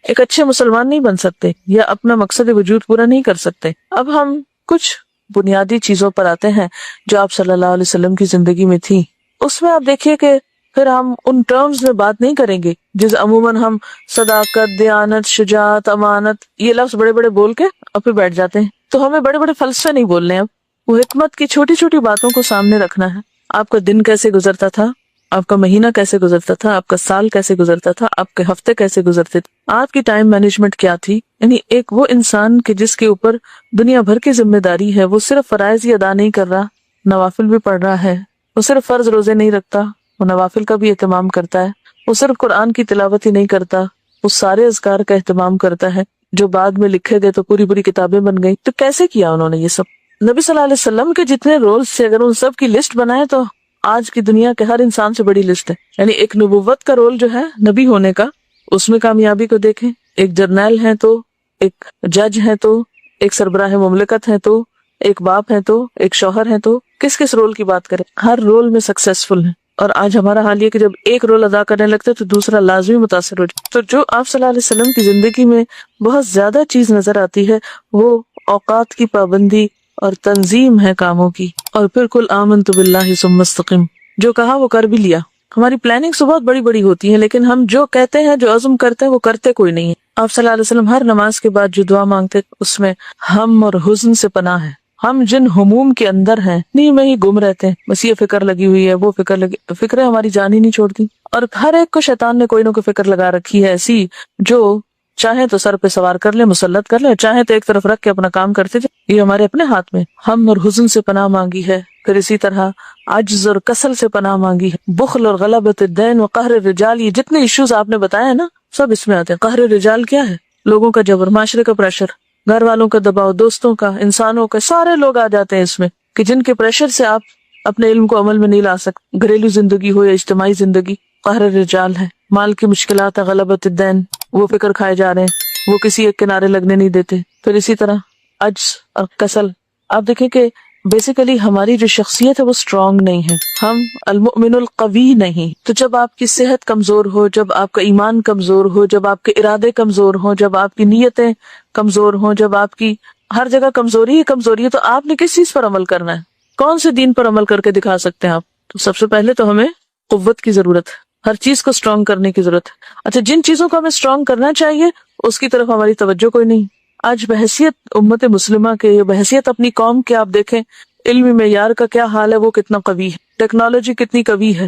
ایک اچھے مسلمان نہیں بن سکتے یا اپنا مقصد وجود پورا نہیں کر سکتے۔ اب ہم کچھ بنیادی چیزوں پر آتے ہیں جو آپ صلی اللہ علیہ وسلم کی زندگی میں تھی۔ اس میں آپ دیکھیے کہ پھر ہم ان ٹرمز میں بات نہیں کریں گے جس عموماً ہم صداقت، دیانت، شجاعت، امانت، یہ لفظ بڑے بڑے بول کے اور پھر بیٹھ جاتے ہیں۔ تو ہمیں بڑے بڑے فلسفے نہیں بولنے، اب وہ حکمت کی چھوٹی چھوٹی باتوں کو سامنے رکھنا ہے۔ آپ کا دن کیسے گزرتا تھا، آپ کا مہینہ کیسے گزرتا تھا، آپ کا سال کیسے گزرتا تھا، آپ کے ہفتے کیسے گزرتے تھے، آپ کی ٹائم مینجمنٹ کیا تھی۔ یعنی ایک وہ انسان کہ جس کے اوپر دنیا بھر کی ذمہ داری ہے، وہ صرف فرائض ہی ادا نہیں کر رہا نوافل بھی پڑھ رہا ہے، وہ صرف فرض روزے نہیں رکھتا، وہ نوافل کا بھی اہتمام کرتا ہے، وہ صرف قرآن کی تلاوت ہی نہیں کرتا، وہ سارے اذکار کا اہتمام کرتا ہے جو بعد میں لکھے گئے تو پوری پوری کتابیں بن گئی. تو کیسے کیا انہوں نے یہ سب؟ نبی صلی اللہ علیہ وسلم کے جتنے رولز تھے اگر ان سب کی لسٹ بنائے تو آج کی دنیا کے ہر انسان سے بڑی لسٹ ہے. یعنی ایک نبوت کا رول جو ہے نبی ہونے کا، اس میں کامیابی کو دیکھیں، ایک جرنیل ہے تو، ایک جج ہے تو، ایک سربراہ مملکت ہے تو، ایک باپ ہے تو، ایک شوہر ہے تو، کس کس رول کی بات کریں، ہر رول میں سکسیسفل ہے. اور آج ہمارا حال یہ کہ جب ایک رول ادا کرنے لگتے تو دوسرا لازمی متاثر ہو جائے. تو جو آپ صلی اللہ علیہ وسلم کی زندگی میں بہت زیادہ چیز نظر آتی ہے وہ اوقات کی پابندی اور تنظیم ہے کاموں کی. اور پھر کل آمنت باللہ ثم استقم، جو کہا وہ کر بھی لیا. ہماری پلاننگ تو بہت بڑی بڑی ہوتی ہے لیکن ہم جو کہتے ہیں، جو عزم کرتے ہیں، وہ کرتے کوئی نہیں ہے. آپ صلی اللہ علیہ وسلم ہر نماز کے بعد جو دعا مانگتے اس میں ہم اور حزن سے پناہ ہے. ہم جن ہموم کے اندر ہیں نہیں میں ہی گم رہتے ہیں، بس یہ فکر لگی ہوئی ہے، وہ فکریں ہماری جان ہی نہیں چھوڑتی. اور ہر ایک کو شیطان نے کوئی نہ کوئی فکر لگا رکھی ہے ایسی جو چاہے تو سر پہ سوار کر لے، مسلط کر لے، چاہے تو ایک طرف رکھ کے اپنا کام کرتے جائے. یہ ہمارے اپنے ہاتھ میں. ہم اور حزن سے پناہ مانگی ہے، پھر اسی طرح عجز اور کسل سے پناہ مانگی ہے، بخل اور غلبۃ الدین و قہر الرجال. یہ جتنے ایشوز آپ نے بتایا نا سب اس میں آتے ہیں. قہر الرجال کیا ہے؟ لوگوں کا جبر، معاشرے کا پریشر، گھر والوں کا دباؤ، دوستوں کا، انسانوں کا، سارے لوگ آ جاتے ہیں اس میں کہ جن کے پریشر سے آپ اپنے علم کو عمل میں نہیں لا سکتے. گھریلو زندگی ہو یا اجتماعی زندگی، قہر الرجال ہے. مال کی مشکلات ہے، غلبۃ الدین، وہ فکر کھائے جا رہے ہیں، وہ کسی ایک کنارے لگنے نہیں دیتے. پھر اسی طرح عجز اور کسل. آپ دیکھیں کہ بیسیکلی ہماری جو شخصیت ہے وہ اسٹرانگ نہیں ہے، ہم المؤمن القوی نہیں. تو جب آپ کی صحت کمزور ہو، جب آپ کا ایمان کمزور ہو، جب آپ کے ارادے کمزور ہوں، جب آپ کی نیتیں کمزور ہوں، جب آپ کی ہر جگہ کمزوری ہی کمزوری ہے، تو آپ نے کس چیز پر عمل کرنا ہے؟ کون سے دین پر عمل کر کے دکھا سکتے ہیں آپ؟ تو سب سے پہلے تو ہمیں قوت کی ضرورت ہے، ہر چیز کو اسٹرانگ کرنے کی ضرورت ہے. اچھا، جن چیزوں کو ہمیں اسٹرانگ کرنا چاہیے اس کی طرف ہماری توجہ کوئی نہیں. آج بحیثیت امت مسلمہ کے، بحیثیت اپنی قوم کے، آپ دیکھیں علمی معیار کا کیا حال ہے، وہ کتنا قوی ہے، ٹیکنالوجی کتنی قوی ہے.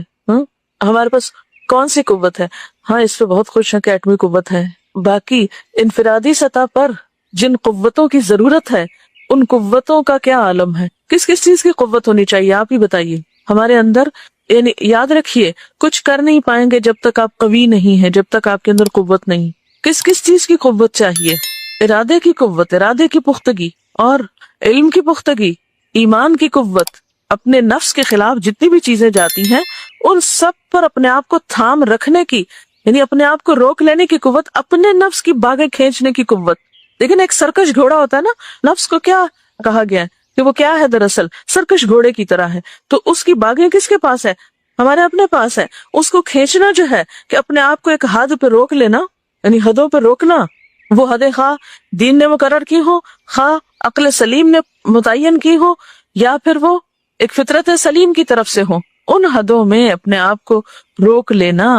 ہمارے پاس کون سی قوت ہے؟ ہاں اس پہ بہت خوش ہیں کہ ایٹمی قوت ہے. باقی انفرادی سطح پر جن قوتوں کی ضرورت ہے ان قوتوں کا کیا عالم ہے؟ کس کس چیز کی قوت ہونی چاہیے آپ ہی بتائیے ہمارے اندر. یعنی یاد رکھیے کچھ کر نہیں پائیں گے جب تک آپ قوی نہیں ہیں، جب تک آپ کے اندر قوت نہیں. کس کس چیز کی قوت چاہیے؟ ارادے کی قوت، ارادے کی پختگی، اور علم کی پختگی، ایمان کی قوت. اپنے نفس کے خلاف جتنی بھی چیزیں جاتی ہیں ان سب پر اپنے آپ کو تھام رکھنے کی، یعنی اپنے آپ کو روک لینے کی قوت، اپنے نفس کی باغیں کھینچنے کی قوت. لیکن ایک سرکش گھوڑا ہوتا ہے نا، نفس کو کیا کہا گیا ہے کہ وہ کیا ہے؟ دراصل سرکش گھوڑے کی طرح ہے. تو اس کی باغیں کس کے پاس ہے؟ ہمارے اپنے پاس ہے. اس کو کھینچنا جو ہے کہ اپنے آپ کو ایک حد پہ روک لینا، یعنی حدوں پہ روکنا. وہ حدیں خواہ دین نے مقرر کی ہو، خواہ عقل سلیم نے متعین کی ہو، یا پھر وہ ایک فطرت سلیم کی طرف سے ہو، ان حدوں میں اپنے آپ کو روک لینا.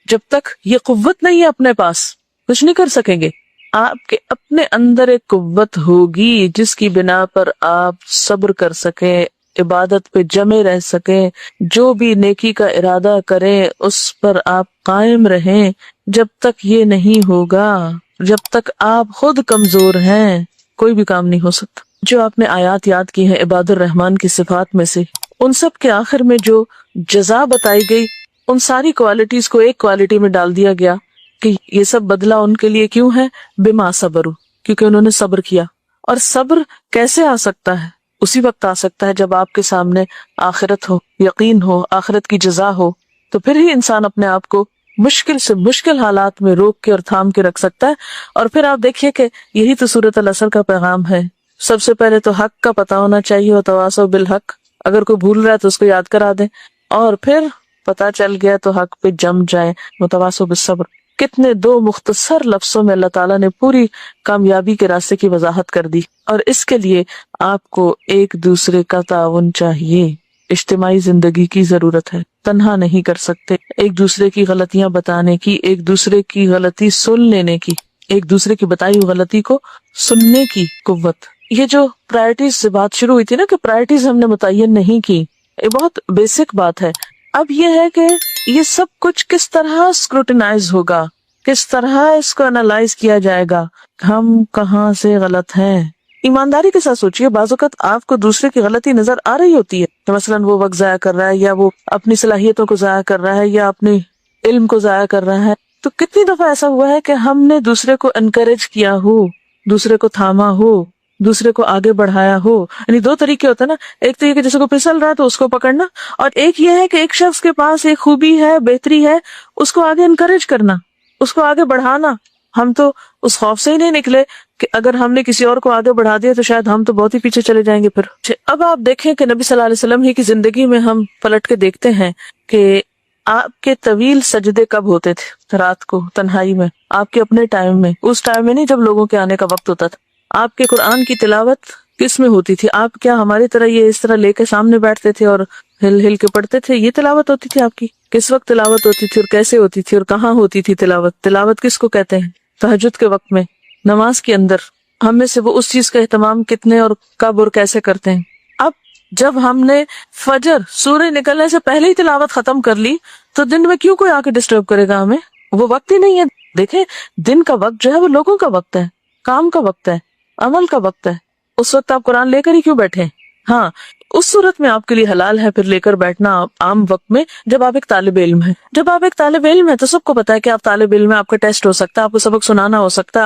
جب تک یہ قوت نہیں ہے اپنے پاس کچھ نہیں کر سکیں گے. آپ کے اپنے اندر ایک قوت ہوگی جس کی بنا پر آپ صبر کر سکیں، عبادت پہ جمے رہ سکیں، جو بھی نیکی کا ارادہ کریں اس پر آپ قائم رہیں. جب تک یہ نہیں ہوگا، جب تک آپ خود کمزور ہیں، کوئی بھی کام نہیں ہو سکتا. جو آپ نے آیات یاد کی ہیں عباد الرحمن کی صفات میں سے، ان سب کے آخر میں جو جزا بتائی گئی ان ساری کوالٹیز کو ایک کوالٹی میں ڈال دیا گیا کہ یہ سب بدلہ ان کے لیے کیوں ہے؟ بما صبروا، کیونکہ انہوں نے صبر کیا. اور صبر کیسے آ سکتا ہے؟ اسی وقت آ سکتا ہے جب آپ کے سامنے آخرت ہو، یقین ہو، آخرت کی جزا ہو. تو پھر ہی انسان اپنے آپ کو مشکل سے مشکل حالات میں روک کے اور تھام کے رکھ سکتا ہے. اور پھر آپ دیکھیے کہ یہی تو سورۃ العصر کا پیغام ہے. سب سے پہلے تو حق کا پتہ ہونا چاہیے، وتواصوا بالحق. اگر کوئی بھول رہا ہے تو اس کو یاد کرا دیں، اور پھر پتہ چل گیا تو حق پہ جم جائیں، وتواصوا بالصبر. کتنے دو مختصر لفظوں میں اللہ تعالیٰ نے پوری کامیابی کے راستے کی وضاحت کر دی. اور اس کے لیے آپ کو ایک دوسرے کا تعاون چاہیے، اجتماعی زندگی کی ضرورت ہے، تنہا نہیں کر سکتے. ایک دوسرے کی غلطیاں بتانے کی، ایک دوسرے کی غلطی سن لینے کی، ایک دوسرے کی بتائی ہوئی غلطی کو سننے کی قوت. یہ جو پرائرٹیز سے بات شروع ہوئی تھی نا کہ پرائرٹیز ہم نے متعین نہیں کی، یہ بہت بیسک بات ہے. اب یہ ہے کہ یہ سب کچھ کس طرح اسکروٹینائز ہوگا، کس طرح اس کو انالائز کیا جائے گا، ہم کہاں سے غلط ہیں. ایمانداری کے ساتھ سوچئے، بعض اوقات آپ کو دوسرے کی غلطی نظر آ رہی ہوتی ہے کہ مثلاً وہ وقت ضائع کر رہا ہے یا وہ اپنی صلاحیتوں کو ضائع کر رہا ہے یا اپنے علم کو ضائع کر رہا ہے. تو کتنی دفعہ ایسا ہوا ہے کہ ہم نے دوسرے کو انکریج کیا ہو, دوسرے کو تھاما ہو, دوسرے کو آگے بڑھایا ہو. یعنی دو طریقے ہوتے ہیں نا, ایک تو یہ کہ جیسے کو پھسل رہا ہے تو اس کو پکڑنا, اور ایک یہ ہے کہ ایک شخص کے پاس ایک خوبی ہے, بہتری ہے, اس کو آگے انکریج کرنا, اس کو آگے بڑھانا. ہم تو اس خوف سے ہی نہیں نکلے کہ اگر ہم نے کسی اور کو آگے بڑھا دیا تو شاید ہم تو بہت ہی پیچھے چلے جائیں گے پھر. اب آپ دیکھیں کہ نبی صلی اللہ علیہ وسلم ہی کی زندگی میں ہم پلٹ کے دیکھتے ہیں کہ آپ کے طویل سجدے کب ہوتے تھے, رات کو تنہائی میں, آپ کے اپنے ٹائم میں, اس ٹائم میں نہیں جب لوگوں کے آنے کا وقت ہوتا تھا. آپ کے قرآن کی تلاوت کس میں ہوتی تھی؟ آپ کیا ہماری طرح یہ اس طرح لے کے سامنے بیٹھتے تھے اور ہل ہل کے پڑھتے تھے؟ یہ تلاوت ہوتی تھی آپ کی. کس وقت تلاوت ہوتی تھی اور کیسے ہوتی تھی اور کہاں ہوتی تھی تلاوت؟ تلاوت کس کو کہتے ہیں؟ تہجد کے وقت میں, نماز کے اندر. ہم میں سے وہ اس چیز کا اہتمام کتنے اور کب اور کیسے کرتے ہیں؟ اب جب ہم نے فجر سورج نکلنے سے پہلے ہی تلاوت ختم کر لی تو دن میں کیوں کوئی آ کے ڈسٹرب کرے گا ہمیں؟ وہ وقت ہی نہیں ہے. دیکھیں, دن کا وقت جو ہے وہ لوگوں کا وقت ہے, کام کا وقت ہے, عمل کا وقت ہے. اس وقت آپ قرآن لے کر ہی کیوں بیٹھے؟ ہاں, اس صورت میں آپ کے لیے حلال ہے پھر لے کر بیٹھنا عام وقت میں, جب آپ ایک طالب علم ہیں. جب آپ ایک طالب علم ہیں تو سب کو پتا ہے کہ آپ طالب علم ہیں, آپ کا ٹیسٹ ہو سکتا ہے, آپ کو سبق سنانا ہو سکتا ہے,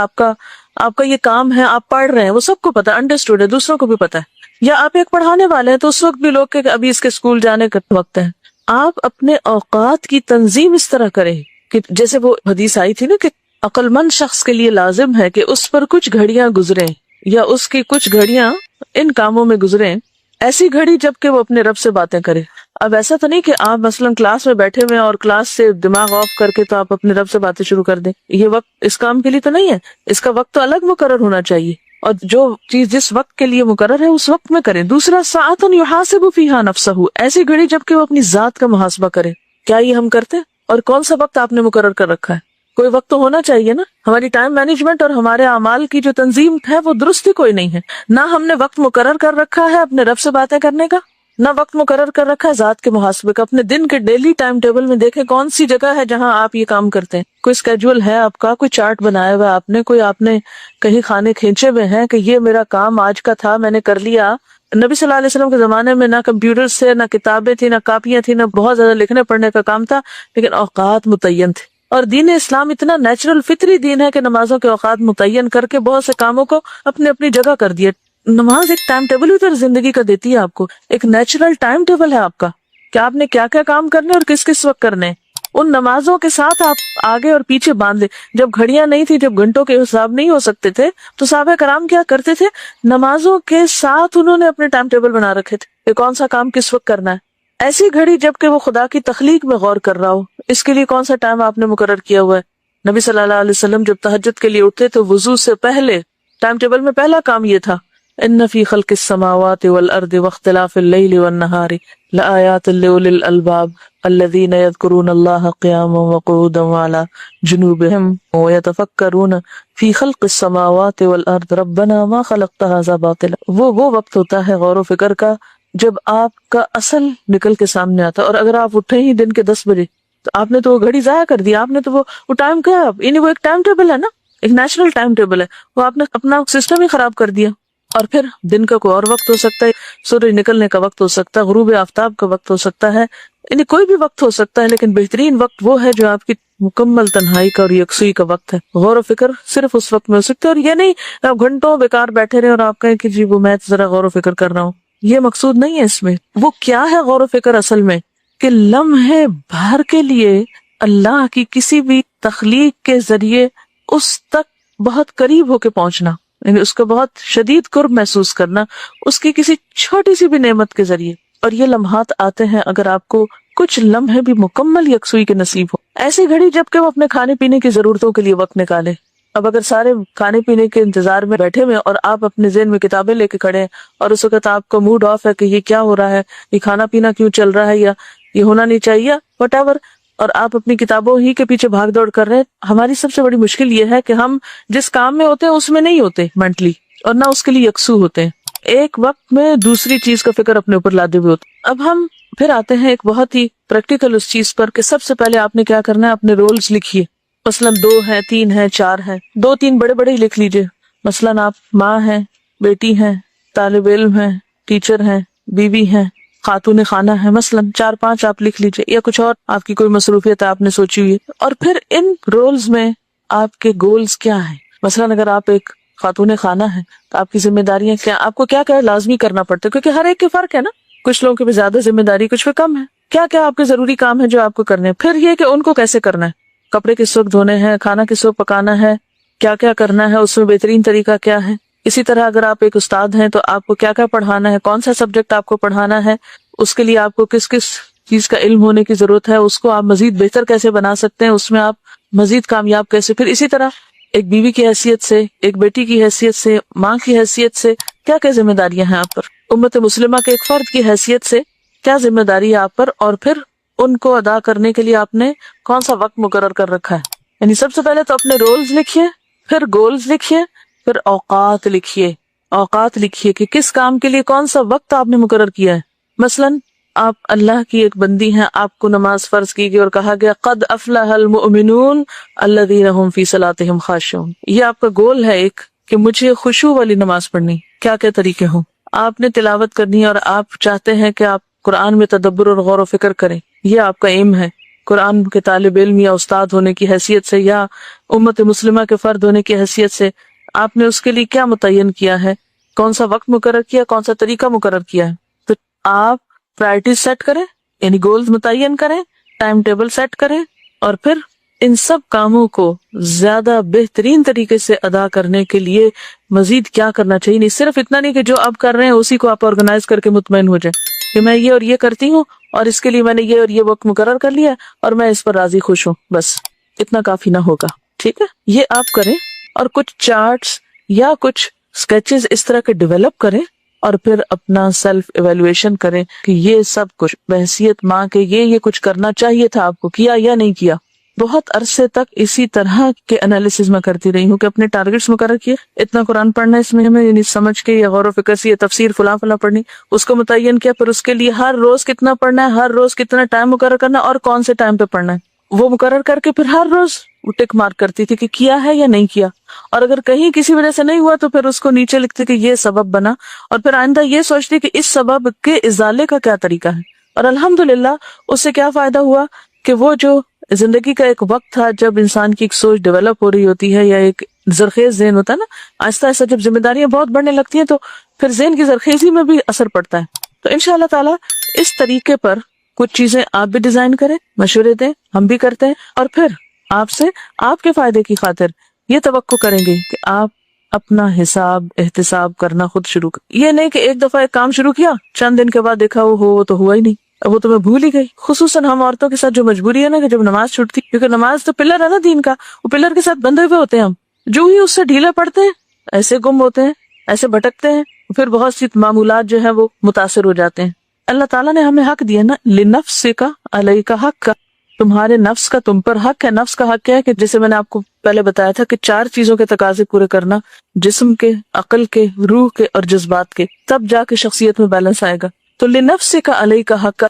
آپ کا یہ کام ہے, آپ پڑھ رہے ہیں, وہ سب کو پتا ہے, انڈرسٹوڈ ہے, دوسروں کو بھی پتا ہے. یا آپ ایک پڑھانے والے ہیں تو اس وقت بھی لوگ کہ ابھی اس کے اسکول جانے کا وقت ہے. آپ اپنے اوقات کی تنظیم اس طرح کریں کہ جیسے وہ حدیث آئی تھی نا کہ عقل مند شخص کے لیے لازم ہے کہ اس پر کچھ گھڑیاں گزریں یا اس کی کچھ گھڑیاں ان کاموں میں گزریں, ایسی گھڑی جب کہ وہ اپنے رب سے باتیں کرے. اب ایسا تو نہیں کہ آپ مثلاً کلاس میں بیٹھے ہوئے اور کلاس سے دماغ آف کر کے تو آپ اپنے رب سے باتیں شروع کر دیں. یہ وقت اس کام کے لیے تو نہیں ہے. اس کا وقت تو الگ مقرر ہونا چاہیے, اور جو چیز جس وقت کے لیے مقرر ہے اس وقت میں کریں. دوسرا, ساعتن یحاسب فیہا نفسہ, ایسی گھڑی جب کہ وہ اپنی ذات کا محاسبہ کرے. کیا یہ ہم کرتے؟ اور کون سا وقت آپ نے مقرر کر رکھا ہے؟ کوئی وقت تو ہونا چاہیے نا. ہماری ٹائم مینجمنٹ اور ہمارے اعمال کی جو تنظیم ہے وہ درست ہی کوئی نہیں ہے. نہ ہم نے وقت مقرر کر رکھا ہے اپنے رب سے باتیں کرنے کا, نہ وقت مقرر کر رکھا ہے ذات کے محاسبے کا. اپنے دن کے ڈیلی ٹائم ٹیبل میں دیکھیں کون سی جگہ ہے جہاں آپ یہ کام کرتے ہیں. کوئی اسکیجول ہے آپ کا, کوئی چارٹ بنایا ہوا آپ نے, آپ نے کہیں کھانے کھینچے ہوئے ہیں کہ یہ میرا کام آج کا تھا, میں نے کر لیا. نبی صلی اللہ علیہ وسلم کے زمانے میں نہ کمپیوٹر سے, نہ کتابیں تھی, نہ کاپیاں تھی, نہ بہت زیادہ لکھنے پڑھنے کا کام تھا, لیکن اوقات متعین تھے. اور دین اسلام اتنا نیچرل فطری دین ہے کہ نمازوں کے اوقات متعین کر کے بہت سے کاموں کو اپنی اپنی جگہ کر دیا. نماز ایک ٹائم ٹیبل بھی تو زندگی کا دیتی ہے آپ کو, ایک نیچرل ٹائم ٹیبل ہے آپ کا کہ آپ نے کیا کیا کام کرنے اور کس کس وقت کرنے. ان نمازوں کے ساتھ آپ آگے اور پیچھے باندھ لیں. جب گھڑیاں نہیں تھی, جب گھنٹوں کے حساب نہیں ہو سکتے تھے, تو صحابہ کرام کیا کرتے تھے؟ نمازوں کے ساتھ انہوں نے اپنے ٹائم ٹیبل بنا رکھے تھے کہ کون سا کام کس وقت کرنا ہے. ایسی گھڑی جب کہ وہ خدا کی تخلیق میں غور کر رہا ہو, اس کے لیے کون سا ٹائم آپ نے مقرر کیا ہوا ہے. نبی صلی اللہ علیہ وسلم جب تہجد کے لیے اٹھتے تو وضو سے پہلے ٹائم ٹیبل میں پہلا کام یہ تھا, ان فی خلق السماوات والارض واختلاف اللیل والنہار لآیات لأولی الالباب الذین یذکرون اللہ قیاما وقعودا وعلی جنوبہم ویتفکرون فی خلق السماوات والارض ربنا ما خلقت ھذا باطلا. وہ وقت ہوتا ہے غور و فکر کا جب آپ کا اصل نکل کے سامنے آتا. اور اگر آپ اٹھے ہی دن کے 10 بجے تو آپ نے تو وہ گھڑی ضائع کر دی, آپ نے تو وہ ٹائم کیا, یعنی وہ ایک ٹائم ٹیبل ہے نا, ایک نیچرل ٹائم ٹیبل ہے, وہ آپ نے اپنا سسٹم ہی خراب کر دیا. اور پھر دن کا کوئی اور وقت ہو سکتا ہے, سورج نکلنے کا وقت ہو سکتا ہے, غروب آفتاب کا وقت ہو سکتا ہے, یعنی کوئی بھی وقت ہو سکتا ہے, لیکن بہترین وقت وہ ہے جو آپ کی مکمل تنہائی کا اور یکسوئی کا وقت ہے. غور و فکر صرف اس وقت میں ہو سکتا ہے, اور یہ نہیں آپ گھنٹوں بیکار بیٹھے رہے اور آپ کہیں کہ جی وہ میں ذرا غور و فکر کر رہا ہوں. یہ مقصود نہیں ہے اس میں. وہ کیا ہے غور و فکر اصل میں, کہ لمحے بھر کے لیے اللہ کی کسی بھی تخلیق کے ذریعے اس تک بہت قریب ہو کے پہنچنا, یعنی اس کا بہت شدید قرب محسوس کرنا اس کی کسی چھوٹی سی بھی نعمت کے ذریعے. اور یہ لمحات آتے ہیں اگر آپ کو کچھ لمحے بھی مکمل یکسوئی کے نصیب ہو. ایسی گھڑی جب کہ وہ اپنے کھانے پینے کی ضرورتوں کے لیے وقت نکالے. اب اگر سارے کھانے پینے کے انتظار میں بیٹھے ہوئے اور آپ اپنے ذہن میں کتابیں لے کے کھڑے ہیں اور اس وقت آپ کا موڈ آف ہے کہ یہ کیا ہو رہا ہے, یہ کھانا پینا کیوں چل رہا ہے, یا یہ ہونا نہیں چاہیے, وٹ ایور, اور آپ اپنی کتابوں ہی کے پیچھے بھاگ دوڑ کر رہے ہیں. ہماری سب سے بڑی مشکل یہ ہے کہ ہم جس کام میں ہوتے ہیں اس میں نہیں ہوتے مینٹلی, اور نہ اس کے لیے یکسو ہوتے ہیں. ایک وقت میں دوسری چیز کا فکر اپنے اوپر لادے ہوئے ہوتے. اب ہم پھر آتے ہیں ایک بہت ہی پریکٹیکل اس چیز پر کہ سب سے پہلے آپ نے کیا کرنا ہے, اپنے رولز لکھیے. مثلاً 2 ہیں, 3 ہیں, 4 ہیں, 2-3 بڑے بڑے ہی لکھ لیجئے. مثلاً آپ ماں ہیں, بیٹی ہیں, طالب علم ہیں, ٹیچر ہیں, بیوی ہیں, خاتون خانہ ہے مثلاً 4-5 آپ لکھ لیجئے، یا کچھ اور آپ کی کوئی مصروفیت ہے آپ نے سوچی ہوئی ہے، اور پھر ان رولز میں آپ کے گولز کیا ہیں. مثلاً اگر آپ ایک خاتون خانہ ہیں تو آپ کی ذمہ داریاں کیا، آپ کو کیا کیا لازمی کرنا پڑتا ہے، کیونکہ ہر ایک کے فرق ہے نا، کچھ لوگوں کے بھی زیادہ ذمہ داری، کچھ پہ کم ہے. کیا کیا آپ کے ضروری کام ہے جو آپ کو کرنے ہیں، پھر یہ کہ ان کو کیسے کرنا ہے، کپڑے کس وقت دھونے ہیں، کھانا کس وقت پکانا ہے، کیا کیا کرنا ہے، اس میں بہترین طریقہ کیا ہے. اسی طرح اگر آپ ایک استاد ہیں تو آپ کو کیا کیا پڑھانا ہے، کون سا سبجیکٹ آپ کو پڑھانا ہے، اس کے لیے آپ کو کس کس چیز کا علم ہونے کی ضرورت ہے، اس کو آپ مزید بہتر کیسے بنا سکتے ہیں، اس میں آپ مزید کامیاب کیسے. پھر اسی طرح ایک بیوی کی حیثیت سے، ایک بیٹی کی حیثیت سے، ماں کی حیثیت سے کیا کیا ذمہ داریاں ہیں آپ پر، امت مسلمہ کے ایک فرد کی حیثیت سے کیا ذمہ داری ہے آپ پر، اور پھر ان کو ادا کرنے کے لیے آپ نے کون سا وقت مقرر کر رکھا ہے. یعنی سب سے پہلے تو اپنے رولز لکھیے، پھر گولز لکھیے، پھر اوقات لکھیے. اوقات لکھیے کہ کس کام کے لیے کون سا وقت آپ نے مقرر کیا ہے. مثلاً آپ اللہ کی ایک بندی ہیں، آپ کو نماز فرض کی گئی اور کہا گیا قد افلح المؤمنون الذین هم فی صلاتهم خاشعون. یہ آپ کا گول ہے ایک کہ مجھے خشوع والی نماز پڑھنی. کیا کیا طریقے ہوں، آپ نے تلاوت کرنی ہے اور آپ چاہتے ہیں کہ آپ قرآن میں تدبر اور غور و فکر کریں، یہ آپ کا ایم ہے. قرآن کے طالب علم یا استاد ہونے کی حیثیت سے یا امت مسلمہ کے فرد ہونے کی حیثیت سے آپ نے اس کے لیے کیا متعین کیا ہے، کون سا وقت مقرر کیا، کون سا طریقہ مقرر کیا ہے. تو آپ پرائرٹیز سیٹ کریں، یعنی گولز متعین کریں، ٹائم ٹیبل سیٹ کریں، اور پھر ان سب کاموں کو زیادہ بہترین طریقے سے ادا کرنے کے لیے مزید کیا کرنا چاہیے. نہیں صرف اتنا نہیں کہ جو آپ کر رہے ہیں اسی کو آپ آرگنائز کر کے مطمئن ہو جائیں کہ میں یہ اور یہ کرتی ہوں اور اس کے لیے میں نے یہ اور یہ وقت مقرر کر لیا اور میں اس پر راضی خوش ہوں، بس اتنا کافی نہ ہوگا. ٹھیک ہے، یہ آپ کریں اور کچھ چارٹس یا کچھ اسکیچز اس طرح کے ڈیولپ کریں اور پھر اپنا سیلف ایویلویشن کریں کہ یہ سب کچھ بحیثیت ماں کے یہ کچھ کرنا چاہیے تھا، آپ کو کیا یا نہیں کیا. بہت عرصے تک اسی طرح کے انالیسز میں کرتی رہی ہوں کہ اپنے ٹارگٹس مقرر کیے، اتنا قرآن پڑھنا ہے، اس میں ہمیں یعنی سمجھ کے یا غور و فکر سے یہ تفسیر فلاں فلاں پڑھنی، اس کو متعین کیا، پھر اس کے لیے ہر روز کتنا پڑھنا ہے، ہر روز کتنا ٹائم مقرر کرنا اور کون سے ٹائم پہ پڑھنا ہے، وہ مقرر کر کے پھر ہر روز ٹک مارک کرتی تھی کہ کیا ہے یا نہیں کیا. اور اگر کہیں کسی وجہ سے نہیں ہوا تو پھر اس کو نیچے لکھتے کہ یہ سبب بنا، اور پھر آئندہ یہ سوچتی کہ اس سبب کے ازالے کا کیا طریقہ ہے. اور الحمدللہ اس سے کیا فائدہ ہوا کہ وہ جو زندگی کا ایک وقت تھا جب انسان کی ایک سوچ ڈیولپ ہو رہی ہوتی ہے یا ایک زرخیز ذہن ہوتا ہے نا، آہستہ آہستہ جب ذمہ داریاں بہت بڑھنے لگتی ہیں تو پھر ذہن کی زرخیزی میں بھی اثر پڑتا ہے. تو انشاءاللہ تعالی اس طریقے پر کچھ چیزیں آپ بھی ڈیزائن کریں، مشورے دیں، ہم بھی کرتے ہیں، اور پھر آپ سے آپ کے فائدے کی خاطر یہ توقع کریں گے کہ آپ اپنا حساب احتساب کرنا خود شروع کریں. یہ نہیں کہ ایک دفعہ ایک کام شروع کیا، چند دن کے بعد دیکھا وہ تو ہوا ہی نہیں، وہ تو میں بھول ہی گئی. خصوصاً ہم عورتوں کے ساتھ جو مجبوری ہے نا کہ جب نماز چھوٹتی، کیونکہ نماز تو پلر ہے نا دین کا، وہ پلر کے ساتھ بندھے ہوئے ہوتے ہیں، ہم جو ہی اس سے ڈھیلا پڑتے ہیں ایسے گم ہوتے ہیں، ایسے بھٹکتے ہیں، پھر بہت سی معمولات جو ہے وہ متاثر ہو جاتے ہیں. اللہ تعالیٰ نے ہمیں حق دیا نا، لنفسک علیک حق کا، تمہارے نفس کا تم پر حق ہے. نفس کا حق کیا ہے کہ جیسے میں نے آپ کو پہلے بتایا تھا کہ 4 چیزوں کے تقاضے پورے کرنا، جسم کے، عقل کے، روح کے اور جذبات کے، تب جا کے شخصیت میں بیلنس آئے گا. تو لنفسک علیک حق،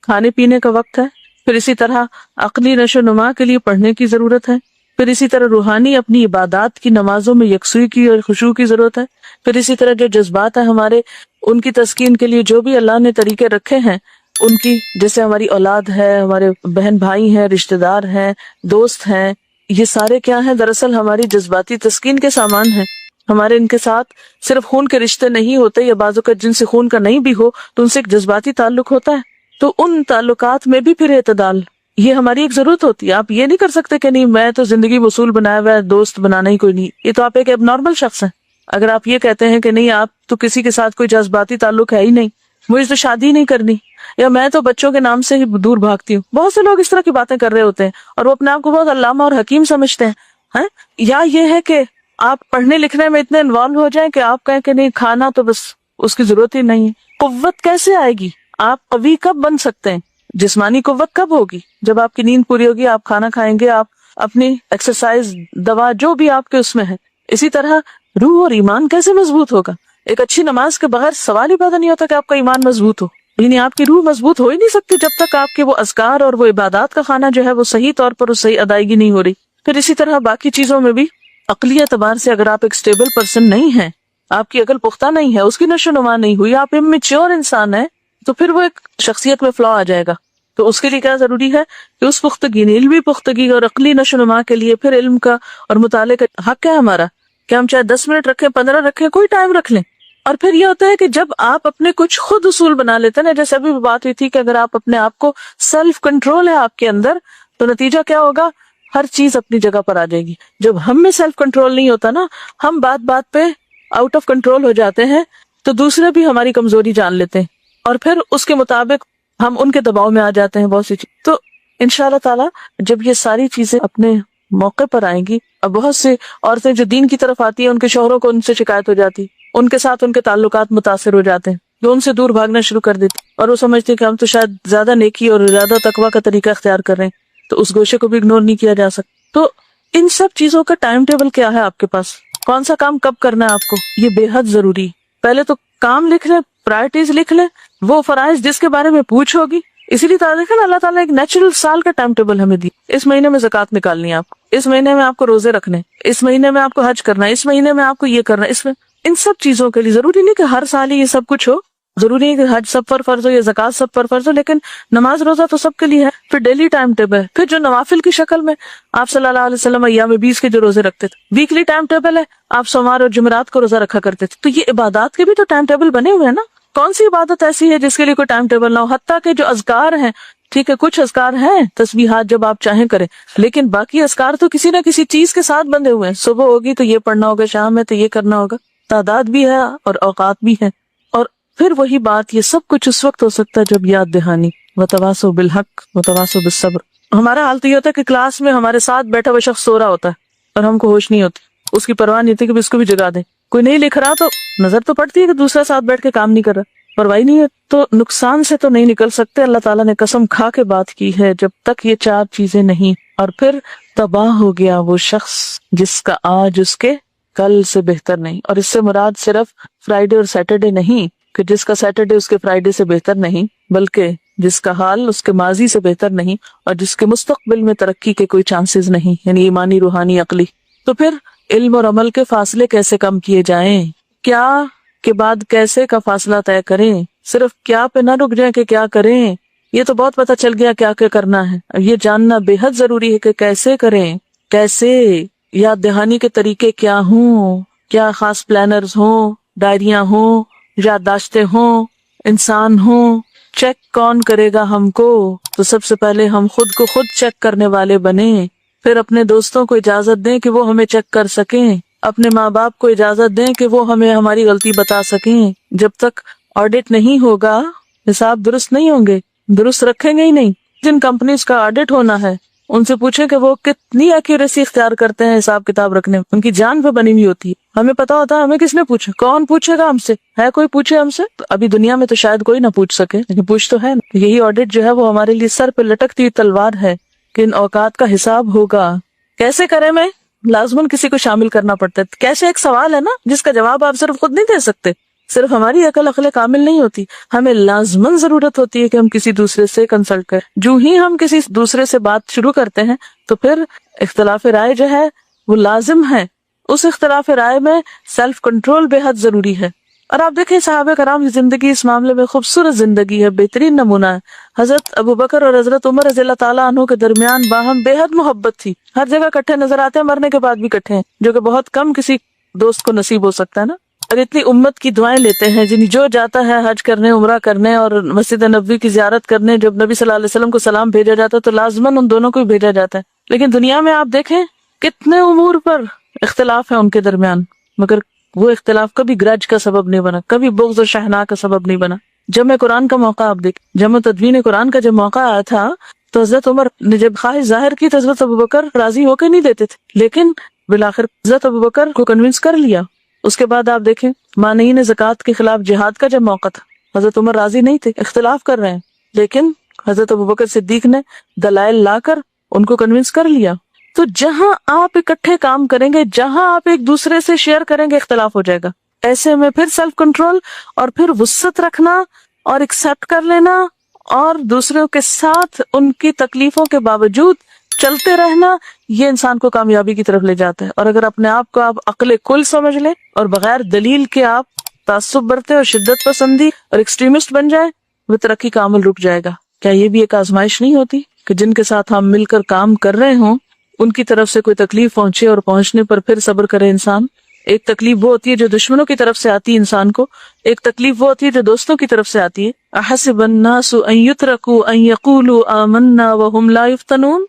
کھانے پینے کا وقت ہے، پھر اسی طرح عقلی نشو و نما کے لیے پڑھنے کی ضرورت ہے، پھر اسی طرح روحانی اپنی عبادات کی، نمازوں میں یکسوئی کی اور خشوع کی ضرورت ہے، پھر اسی طرح جو جذبات ہیں ہمارے، ان کی تسکین کے لیے جو بھی اللہ نے طریقے رکھے ہیں ان کی، جیسے ہماری اولاد ہے، ہمارے بہن بھائی ہیں، رشتہ دار ہیں، دوست ہیں، یہ سارے کیا ہیں، دراصل ہماری جذباتی تسکین کے سامان ہیں. ہمارے ان کے ساتھ صرف خون کے رشتے نہیں ہوتے، یا بعضوں کا جن سے خون کا نہیں بھی ہو تو ان سے ایک جذباتی تعلق ہوتا ہے، تو ان تعلقات میں بھی پھر اعتدال، یہ ہماری ایک ضرورت ہوتی ہے. آپ یہ نہیں کر سکتے کہ نہیں میں تو زندگی میں اصول بنایا ہوا ہے، دوست بنانا ہی کوئی نہیں، یہ تو آپ ایک اب نارمل شخص ہیں. اگر آپ یہ کہتے ہیں کہ نہیں آپ تو کسی کے ساتھ کوئی جذباتی تعلق ہے ہی نہیں، مجھے تو شادی نہیں کرنی، یا میں تو بچوں کے نام سے ہی دور بھاگتی ہوں، بہت سے لوگ اس طرح کی باتیں کر رہے ہوتے ہیں اور وہ اپنے آپ کو بہت علامہ اور حکیم سمجھتے ہیں. یا یہ ہے کہ آپ پڑھنے لکھنے میں اتنے انوالو ہو جائیں کہ آپ کہیں کہ نہیں کھانا تو بس اس کی ضرورت ہی نہیں ہے. قوت کیسے آئے گی؟ آپ قوی کب بن سکتے ہیں؟ جسمانی قوت کب ہوگی؟ جب آپ کی نیند پوری ہوگی، آپ کھانا کھائیں گے، آپ اپنی ایکسرسائز، دوا جو بھی آپ کے اس میں ہے. اسی طرح روح اور ایمان کیسے مضبوط ہوگا؟ ایک اچھی نماز کے بغیر سوال ہی پیدا نہیں ہوتا کہ آپ کا ایمان مضبوط ہو. یعنی آپ کی روح مضبوط ہو ہی نہیں سکتی جب تک آپ کے وہ اذکار اور وہ عبادات کا کھانا جو ہے وہ صحیح طور پر اس صحیح ادائیگی نہیں ہو رہی. پھر اسی طرح باقی چیزوں میں بھی عقلی اعتبار سے اگر آپ ایک سٹیبل پرسن نہیں ہیں، آپ کی عقل پختہ نہیں ہے، اس کی نشو و نما نہیں ہوئی، آپ امیچور انسان ہیں، تو پھر وہ ایک شخصیت میں فلا آ جائے گا. تو اس کے لیے کیا ضروری ہے کہ اس پختگی علمی پختگی اور عقلی نشو و نما کے لیے پھر علم کا اور مطالعے کا حق ہے ہمارا کہ ہم چاہے 10 منٹ رکھیں 15 رکھیں کوئی ٹائم رکھ لیں. اور پھر یہ ہوتا ہے کہ جب آپ اپنے کچھ خود اصول بنا لیتے ہیں نا، جیسے ابھی بات ہوئی تھی کہ اگر آپ اپنے آپ کو سیلف کنٹرول ہے آپ کے اندر تو نتیجہ کیا ہوگا، ہر چیز اپنی جگہ پر آ جائے گی. جب ہم میں سیلف کنٹرول نہیں ہوتا نا، ہم بات بات پہ آؤٹ آف کنٹرول ہو جاتے ہیں تو دوسرے بھی ہماری کمزوری جان لیتے ہیں اور پھر اس کے مطابق ہم ان کے دباؤ میں آ جاتے ہیں بہت سی چیز. تو انشاءاللہ تعالی جب یہ ساری چیزیں اپنے موقع پر آئیں گی، اب بہت سی عورتیں جو دین کی طرف آتی ہیں ان کے شوہروں کو ان سے شکایت ہو جاتی، ان کے ساتھ ان کے تعلقات متاثر ہو جاتے ہیں، جو ان سے دور بھاگنا شروع کر دیتے اور وہ سمجھتے ہیں کہ ہم تو شاید زیادہ نیکی اور زیادہ تقویٰ کا طریقہ اختیار کر رہے ہیں، تو اس گوشے کو بھی اگنور نہیں کیا جا سکتا. تو ان سب چیزوں کا ٹائم ٹیبل کیا ہے آپ کے پاس، کون سا کام کب کرنا ہے آپ کو، یہ بے حد ضروری. پہلے تو کام لکھ لیں، پرائرٹیز لکھ لیں، وہ فرائض جس کے بارے میں پوچھ ہوگی. اسی لیے دیکھیں اللہ تعالیٰ ایک نیچرل سال کا ٹائم ٹیبل ہمیں دی. اس مہینے میں زکوٰۃ نکالنی ہے آپ کو، اس مہینے میں آپ کو روزے رکھنے، اس مہینے میں آپ کو حج کرنا ہے، اس مہینے میں آپ کو یہ کرنا ہے. اس میں ان سب چیزوں کے لیے ضروری نہیں کہ ہر سال ہی یہ سب کچھ ہو، ضروری نہیں کہ حج سب پر فرض ہو یا زکوٰۃ سب پر فرض ہو، لیکن نماز روزہ تو سب کے لیے ہے. پھر ڈیلی ٹائم ٹیبل، پھر جو نوافل کی شکل میں آپ صلی اللہ علیہ وسلم ایام 20 کے جو روزے رکھتے تھے، ویکلی ٹائم ٹیبل ہے، آپ سوموار اور جمعرات کو روزہ رکھا کرتے تھے. تو یہ عبادات کے بھی تو ٹائم ٹیبل بنے ہوئے ہیں نا. کون سی عبادت ایسی ہے جس کے لیے کوئی ٹائم ٹیبل نہ ہو؟ حتیٰ کہ جو اذکار ہیں، ٹھیک ہے کچھ اذکار ہیں تسبیحات جب آپ چاہیں کریں، لیکن باقی اذکار تو کسی نہ کسی چیز کے ساتھ بندھے ہوئے ہیں. صبح ہوگی تو یہ پڑھنا ہوگا، شام ہے تو یہ کرنا ہوگا، تعداد بھی ہے اور اوقات بھی ہے. اور پھر وہی بات، یہ سب کچھ اس وقت ہو سکتا ہے جب یاد دہانی وتواصوا بالحق وتواصوا بالصبر. ہمارا حال تو یہ ہوتا ہے کہ کلاس میں ہمارے ساتھ بیٹھا ہوا شخص سو رہا ہوتا ہے اور ہم کو ہوش نہیں ہوتی، اس کی پرواہ نہیں ہوتی کہ اس کو بھی جگا دیں. کوئی نہیں لکھ رہا تو نظر تو پڑتی ہے کہ دوسرا ساتھ بیٹھ کے کام نہیں کر رہا، پرواہ نہیں ہے. تو نقصان سے تو نہیں نکل سکتے. اللہ تعالیٰ نے قسم کھا کے بات کی ہے جب تک یہ 4 چیزیں نہیں. اور پھر تباہ ہو گیا وہ شخص جس کا آج اس کے کل سے بہتر نہیں. اور اس سے مراد صرف فرائیڈے اور سیٹرڈے نہیں کہ جس کا سیٹرڈے اس کے فرائیڈے سے بہتر نہیں، بلکہ جس کا حال اس کے ماضی سے بہتر نہیں اور جس کے مستقبل میں ترقی کے کوئی چانسز نہیں، یعنی ایمانی، روحانی، عقلی. تو پھر علم اور عمل کے فاصلے کیسے کم کیے جائیں، کیا کے بعد کیسے کا فاصلہ طے کریں، صرف کیا پہ نہ رک جائیں کہ کیا کریں. یہ تو بہت پتہ چل گیا کیا کیا کرنا ہے، یہ جاننا بے حد ضروری ہے کہ کیسے کریں، کیسے یاد دہانی کے طریقے کیا ہوں، کیا خاص پلانرز ہوں، ڈائریاں ہوں، یادداشتیں ہوں، انسان ہوں. چیک کون کرے گا ہم کو؟ تو سب سے پہلے ہم خود کو خود چیک کرنے والے بنیں، پھر اپنے دوستوں کو اجازت دیں کہ وہ ہمیں چیک کر سکیں، اپنے ماں باپ کو اجازت دیں کہ وہ ہمیں ہماری غلطی بتا سکیں. جب تک آڈٹ نہیں ہوگا حساب درست نہیں ہوں گے، درست رکھیں گے ہی نہیں. جن کمپنیز کا آڈٹ ہونا ہے ان سے پوچھیں کہ وہ کتنی ایکیوریسی اختیار کرتے ہیں حساب کتاب رکھنے میں، ان کی جان پہ بنی ہوئی ہوتی ہے. ہمیں پتا ہوتا ہے ہمیں کس نے پوچھا، کون پوچھے گا ہم سے، ہے کوئی پوچھے ہم سے؟ تو ابھی دنیا میں تو شاید کوئی نہ پوچھ سکے، لیکن پوچھ تو ہے. یہی آڈٹ جو ہے وہ ہمارے لیے سر پہ لٹکتی ہوئی تلوار ہے کہ ان اوقات کا حساب ہوگا. کیسے کریں میں لازماً کسی کو شامل کرنا پڑتا ہے. کیسے ایک سوال ہے نا جس کا جواب آپ صرف خود نہیں دے سکتے، صرف ہماری عقل کامل نہیں ہوتی، ہمیں لازماً ضرورت ہوتی ہے کہ ہم کسی دوسرے سے کنسلٹ کریں. جو ہی ہم کسی دوسرے سے بات شروع کرتے ہیں تو پھر اختلاف رائے جو ہے وہ لازم ہے. اس اختلاف رائے میں سیلف کنٹرول بے حد ضروری ہے. اور آپ دیکھیں صحابہ کرام کی زندگی اس معاملے میں خوبصورت زندگی ہے، بہترین نمونہ ہے. حضرت ابوبکر اور حضرت عمر رضی اللہ تعالیٰ عنہ کے درمیان باہم بے حد محبت تھی. ہر جگہ کٹھے نظر آتے ہیں، مرنے کے بعد بھی کٹھے ہیں، جو کہ بہت کم کسی دوست کو نصیب ہو سکتا ہے نا. اور اتنی امت کی دعائیں لیتے ہیں، جن جو جاتا ہے حج کرنے، عمرہ کرنے اور مسجد نبوی کی زیارت کرنے، جب نبی صلی اللہ علیہ وسلم کو سلام بھیجا جاتا ہے تو لازماً ان دونوں کو بھی بھیجا جاتا ہے. لیکن دنیا میں آپ دیکھیں کتنے امور پر اختلاف ہے ان کے درمیان، مگر وہ اختلاف کبھی گرج کا سبب نہیں بنا، کبھی بغض و شحناء کا سبب نہیں بنا. جمع قرآن کا موقع آپ دیکھ، جمع تدوین قرآن کا جب موقع آیا تھا تو حضرت عمر نے جب خواہش ظاہر کی تو حضرت ابوبکر راضی ہو کے نہیں دیتے تھے، لیکن بالآخر حضرت ابوبکر کو کنونس کر لیا. اس کے بعد آپ دیکھیں مانعین زکوٰۃ کے خلاف جہاد کا جب موقع تھا، حضرت عمر راضی نہیں تھے، اختلاف کر رہے ہیں، لیکن حضرت ابوبکر صدیق نے دلائل لا کر ان کو کنونس کر لیا. تو جہاں آپ اکٹھے کام کریں گے، جہاں آپ ایک دوسرے سے شیئر کریں گے، اختلاف ہو جائے گا. ایسے میں پھر سیلف کنٹرول اور پھر وسعت رکھنا اور ایکسپٹ کر لینا اور دوسروں کے ساتھ ان کی تکلیفوں کے باوجود چلتے رہنا، یہ انسان کو کامیابی کی طرف لے جاتا ہے. اور اگر اپنے آپ کو آپ عقل کل سمجھ لیں اور بغیر دلیل کے آپ تعصب برتے اور شدت پسندی اور ایکسٹریمسٹ بن جائیں وہ ترقی کا عمل رک جائے گا۔ کیا یہ بھی ایک آزمائش نہیں ہوتی کہ جن کے ساتھ ہم مل کر کام کر رہے ہوں ان کی طرف سے کوئی تکلیف پہنچے اور پہنچنے پر پھر صبر کرے انسان؟ ایک تکلیف وہ ہوتی ہے جو دشمنوں کی طرف سے آتی ہے انسان کو، ایک تکلیف وہ ہوتی ہے جو دوستوں کی طرف سے آتی ہے۔ احسب الناس ان یترکوا ان یقولوا آمنا وهم لا یفتنون،